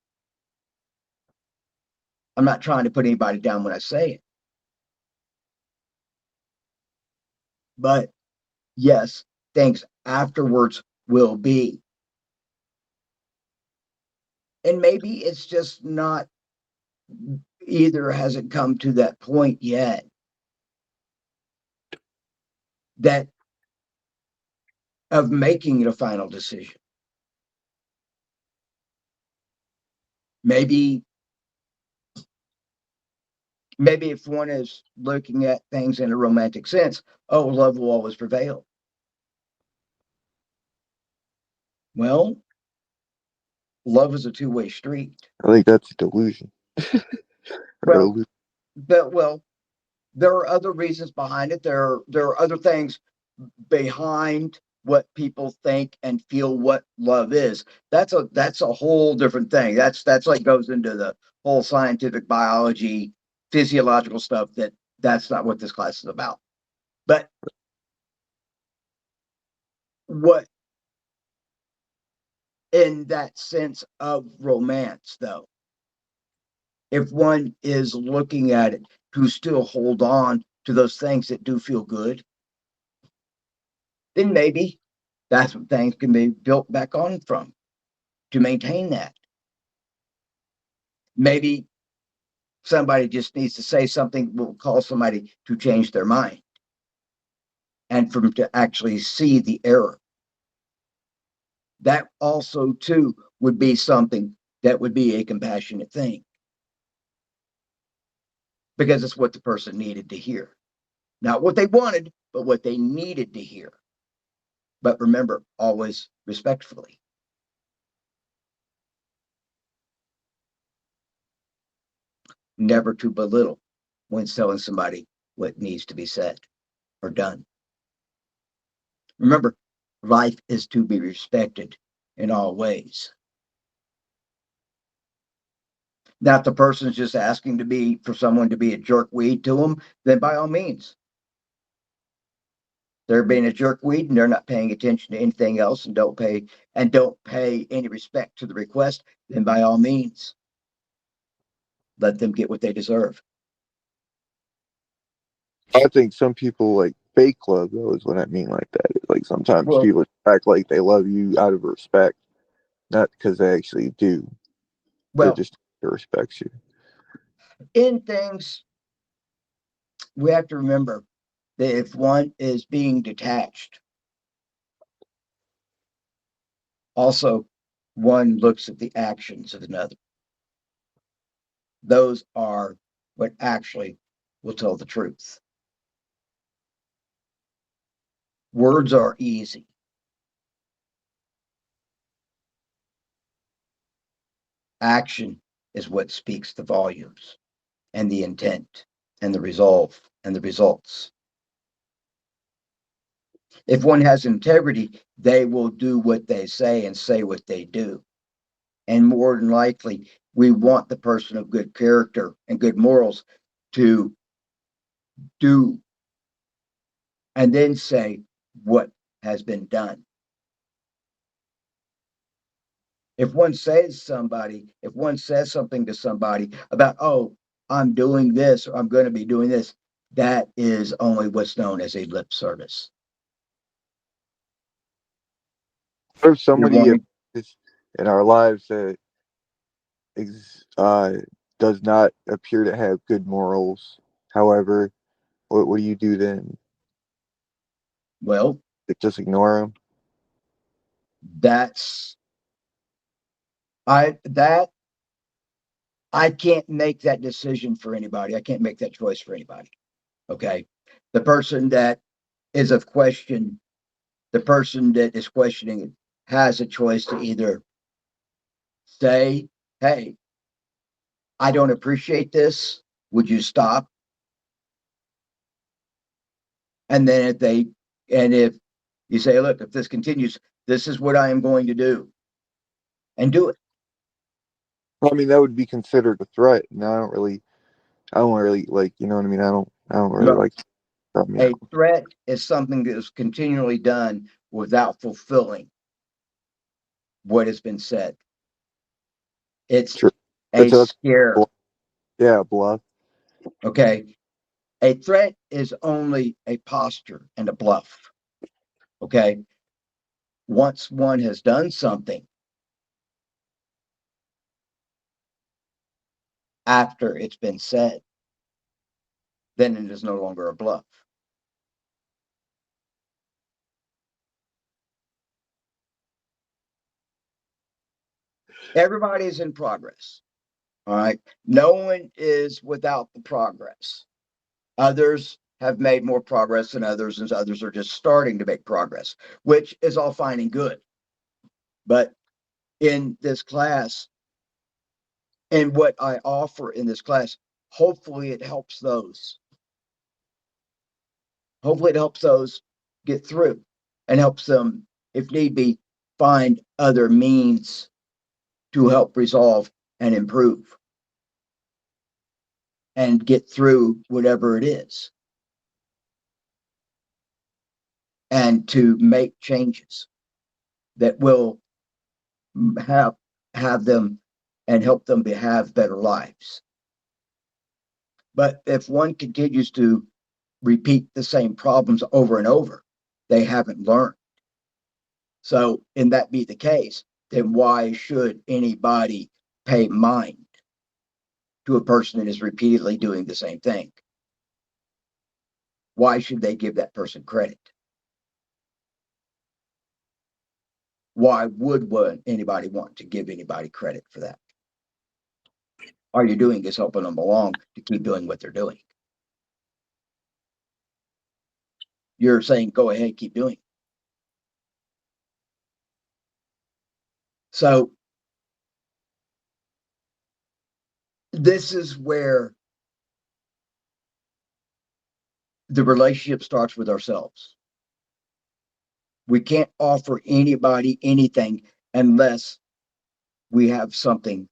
I'm not trying to put anybody down when I say it. But yes, things afterwards will be. And maybe it's just not, either hasn't come to that point yet that of making a final decision. Maybe if one is looking at things in a romantic sense, oh, love will always prevail. Well, love is a two-way street. I think that's a delusion. Well, there are other reasons behind it. There are other things behind what people think and feel what love is. That's a whole different thing. That's like goes into the whole scientific biology, physiological stuff. That's not what this class is about. But what, in that sense of romance, though, if one is looking at it to still hold on to those things that do feel good, then maybe that's what things can be built back on from to maintain that. Maybe somebody just needs to say something will cause somebody to change their mind and for them to actually see the error. That also too would be something that would be a compassionate thing, because it's what the person needed to hear. Not what they wanted, but what they needed to hear. But remember, always respectfully. Never to belittle when telling somebody what needs to be said or done. Remember, life is to be respected in all ways. Now, if the person's just asking for someone to be a jerkweed to them, then by all means, they're being a jerkweed and they're not paying attention to anything else and don't pay any respect to the request, then by all means, let them get what they deserve. I think some people like fake love though is what I mean like that. Like sometimes Well, people act like they love you out of respect, not because they actually do. They're well, just to respect you. in things, we have to remember that if one is being detached, also one looks at the actions of another. Those are what actually will tell the truth. Words are easy. Action is what speaks the volumes, and the intent, and the resolve, and the results. If one has integrity, they will do what they say and say what they do. And more than likely, we want the person of good character and good morals to do and then say what has been done. If one says something to somebody about, oh, I'm doing this or I'm going to be doing this, that is only what's known as a lip service. What if You're somebody wanting, is in our lives that does not appear to have good morals? However, what do you do then? well, Like, just ignore them? that's that I can't make that decision for anybody. I can't make that choice for anybody. Okay. The person that is of question, the person that is questioning it has a choice to either say, hey, I don't appreciate this. Would you stop? And then if you say, look, if this continues, this is what I am going to do, and do it. Well, I mean, that would be considered a threat. And I don't really like, you know what I mean? I don't really No, like stuff me a out. threat is something that is continually done without fulfilling what has been said. It's True. a It's a, scare. yeah, bluff. Okay. A threat is only a posture and a bluff. Okay. Once one has done something after it's been said, then it is no longer a bluff. Everybody is in progress. All right. No one is without the progress. Others have made more progress than others, and others are just starting to make progress, which is all fine and good. But in this class, and what I offer in this class, hopefully it helps those. Hopefully it helps those get through and helps them, if need be, find other means to help resolve and improve and get through whatever it is, and to make changes that will have have them and help them have better lives. But if one continues to repeat the same problems over and over, they haven't learned. So, in that be the case, then why should anybody pay mind to a person that is repeatedly doing the same thing? Why should they give that person credit? Why would anybody want to give anybody credit for that? All you're doing is helping them along to keep doing what they're doing. You're saying, go ahead, keep doing it. So this is where the relationship starts with ourselves. We can't offer anybody anything unless we have something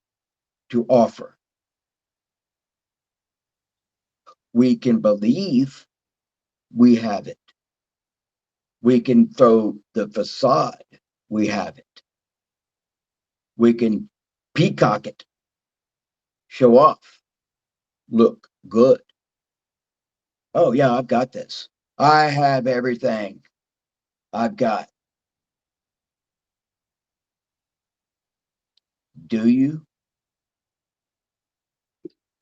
to offer. We can believe we have it, We can throw the facade. We have it. We can peacock it, show off, look good. Oh, yeah, I've got this. I have everything. I've got. Do you?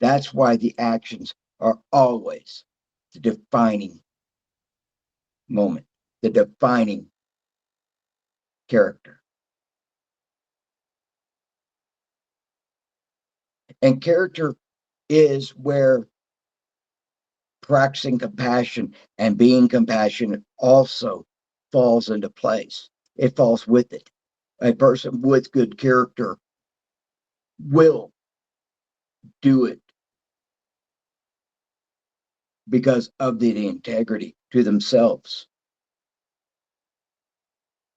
That's why the actions are always the defining moment, the defining character. And character is where practicing compassion and being compassionate also falls into place. It falls with it. A person with good character will do it because of the integrity to themselves,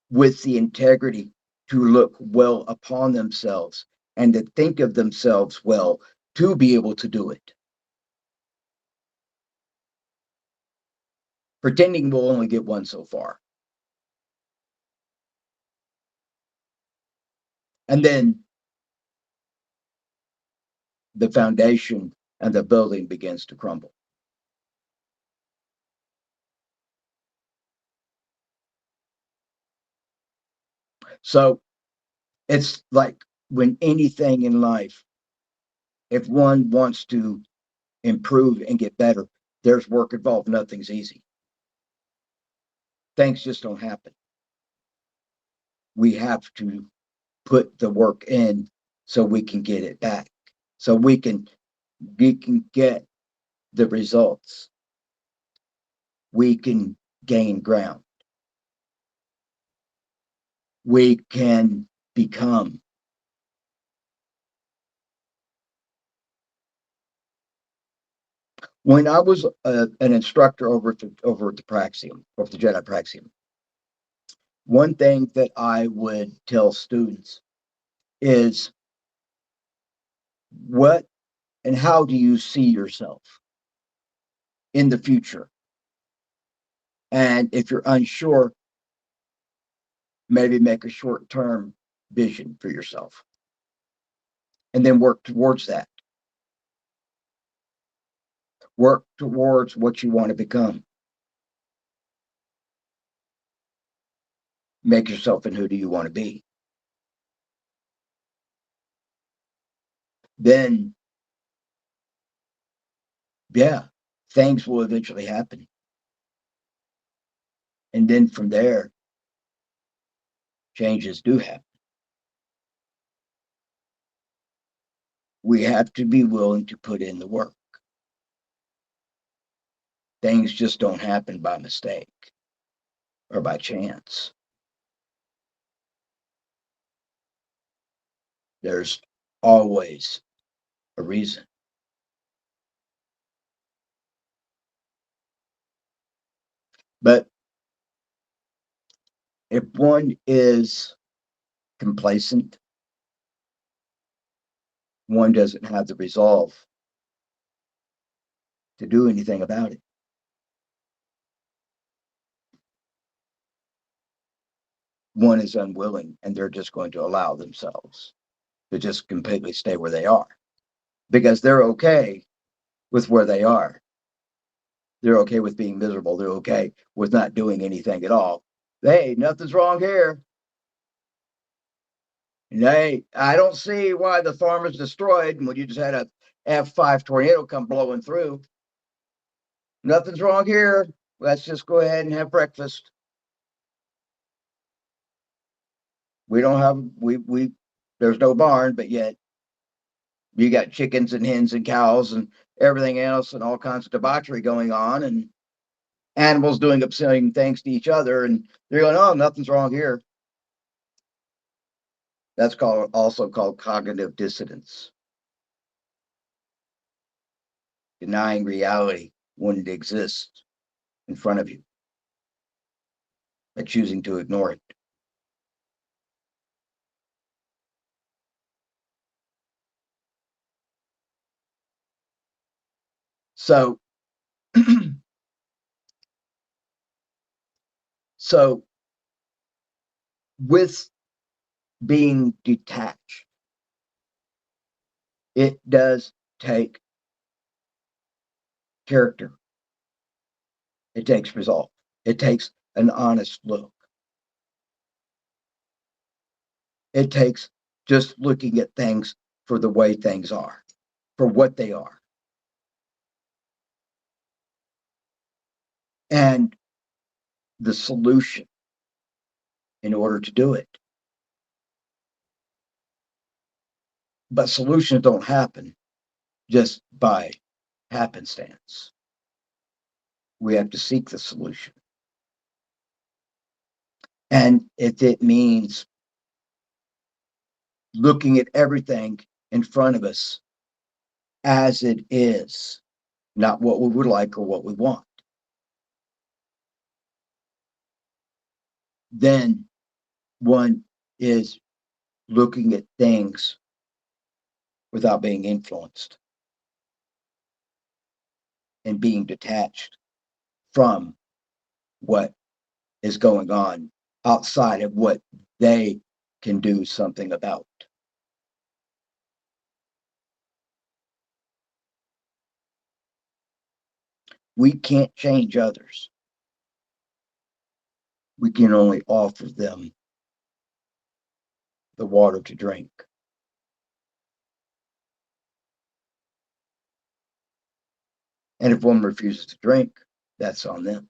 with the integrity to look well upon themselves and to think of themselves well to be able to do it. Pretending will only get one so far. And then the foundation and the building begins to crumble. So it's like when anything in life, if one wants to improve and get better, there's work involved. Nothing's easy. Things just don't happen. We have to put the work in so we can get it back. So we can get the results. We can gain ground. We can become. When I was an instructor over at the Praxium, over the Jedi Praxium, one thing that I would tell students is, what and how do you see yourself in the future? And if you're unsure, maybe make a short-term vision for yourself and then work towards that. Work towards what you want to become. Make yourself, and who do you want to be? Then, yeah, things will eventually happen. And then from there, changes do happen. We have to be willing to put in the work. Things just don't happen by mistake or by chance. There's always a reason. But if one is complacent, one doesn't have the resolve to do anything about it. One is unwilling, and they're just going to allow themselves to just completely stay where they are because they're okay with where they are. They're okay with being miserable. They're okay with not doing anything at all. Hey, nothing's wrong here. Hey, I don't see why the farm is destroyed when you just had a F5 tornado come blowing through. Nothing's wrong here. Let's just go ahead and have breakfast. We don't have there's no barn, but yet you got chickens and hens and cows and everything else and all kinds of debauchery going on and animals doing obscene things to each other, and they're going, oh, nothing's wrong here. That's also called cognitive dissonance. Denying reality when it exists in front of you, but choosing to ignore it. So So with being detached, it does take character. It takes resolve. It takes an honest look. It takes just looking at things for the way things are, for what they are. And the solution in order to do it. But solutions don't happen just by happenstance. We have to seek the solution. And if it means looking at everything in front of us as it is, not what we would like or what we want, then one is looking at things without being influenced and being detached from what is going on outside of what they can do something about. We can't change others. We can only offer them the water to drink. And if one refuses to drink, that's on them.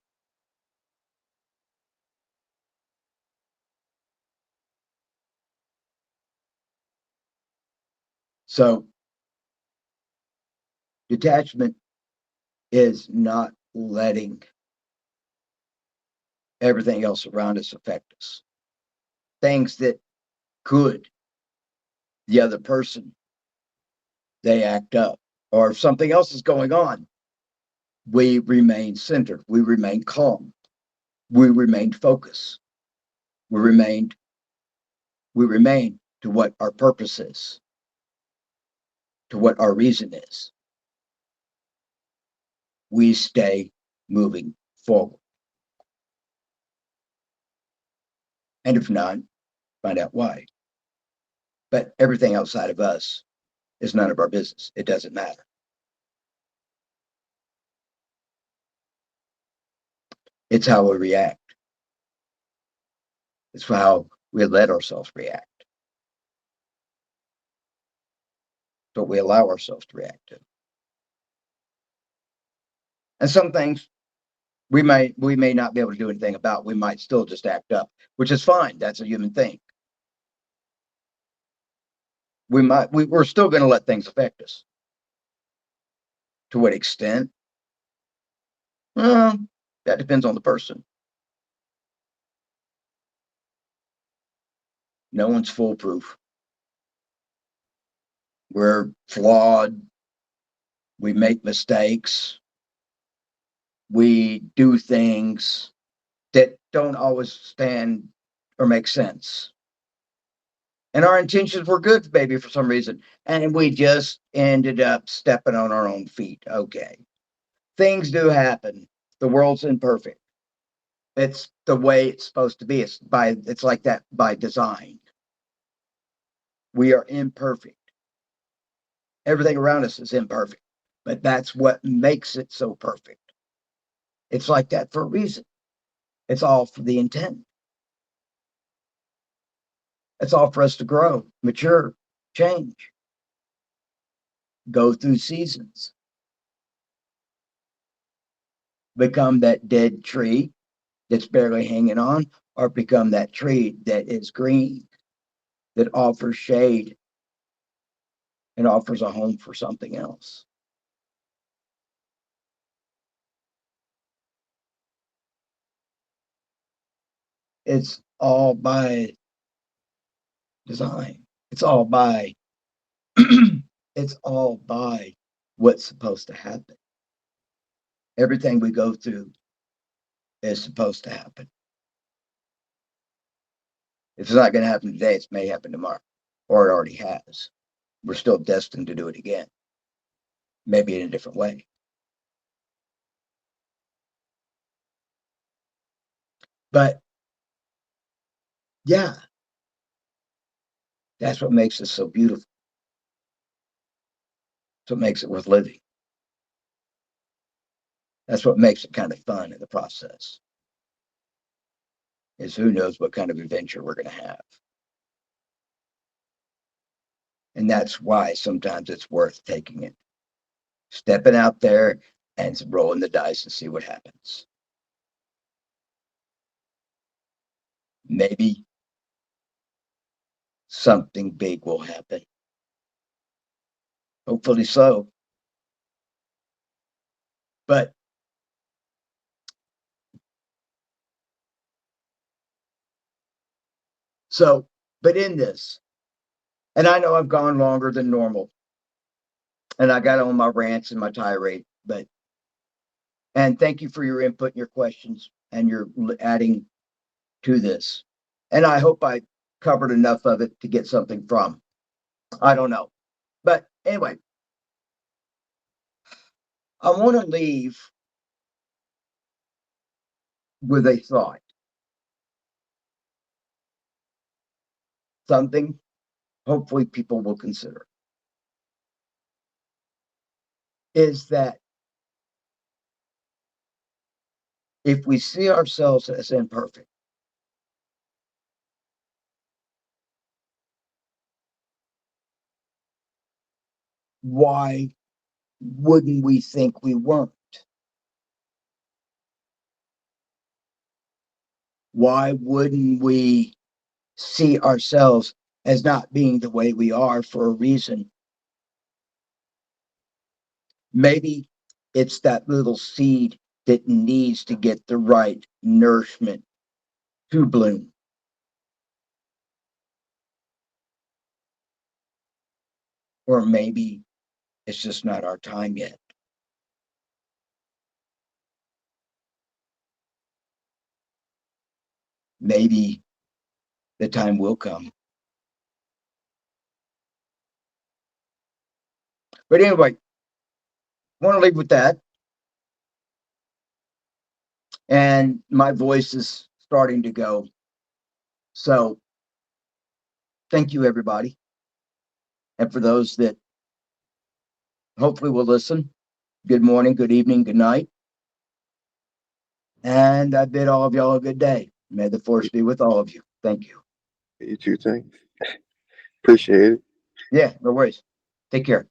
So detachment is not letting everything else around us affect us. Things that could, the other person, they act up, or if something else is going on, we remain centered, we remain calm, we remain focused, we remain to what our purpose is, to what our reason is. We stay moving forward. And if not, find out why. But everything outside of us is none of our business. It doesn't matter. It's how we react. It's how we let ourselves react. What we allow ourselves to react to. And some things we may not be able to do anything about. We might still just act up, which is fine. That's a human thing. We're still going to let things affect us. To what extent? Well, that depends on the person. No one's foolproof. We're flawed. We make mistakes. We do things that don't always stand or make sense. And our intentions were good, maybe for some reason. And we just ended up stepping on our own feet. Okay. Things do happen. The world's imperfect. It's the way it's supposed to be. It's like that by design. We are imperfect. Everything around us is imperfect, but that's what makes it so perfect. It's like that for a reason. It's all for the intent. It's all for us to grow, mature, change, go through seasons, become that dead tree that's barely hanging on, or become that tree that is green, that offers shade and offers a home for something else. It's all by design. It's all by it's all by what's supposed to happen. Everything we go through is supposed to happen. If it's not going to happen today, it may happen tomorrow, or it already has. We're still destined to do it again, maybe in a different way. But yeah, that's what makes it so beautiful. That's what makes it worth living. That's what makes it kind of fun in the process. Is who knows what kind of adventure we're going to have. And that's why sometimes it's worth taking it, stepping out there and rolling the dice and see what happens. Maybe something big will happen. Hopefully so. But but in this, and I know I've gone longer than normal, and I got on my rants and my tirade, and thank you for your input and your questions and your adding to this. And I hope I covered enough of it to get something from. I don't know. But anyway, I want to leave with a thought. Something hopefully people will consider. Is that if we see ourselves as imperfect, why wouldn't we think we weren't? Why wouldn't we see ourselves as not being the way we are for a reason? Maybe it's that little seed that needs to get the right nourishment to bloom. Or maybe it's just not our time yet. Maybe the time will come. But anyway, I want to leave with that. And my voice is starting to go. So thank you, everybody. And for those that hopefully will listen, good morning, good evening, good night. And I bid all of y'all a good day. May the force be with all of you. Thank you. You too, thanks. Appreciate it. Yeah, no worries. Take care.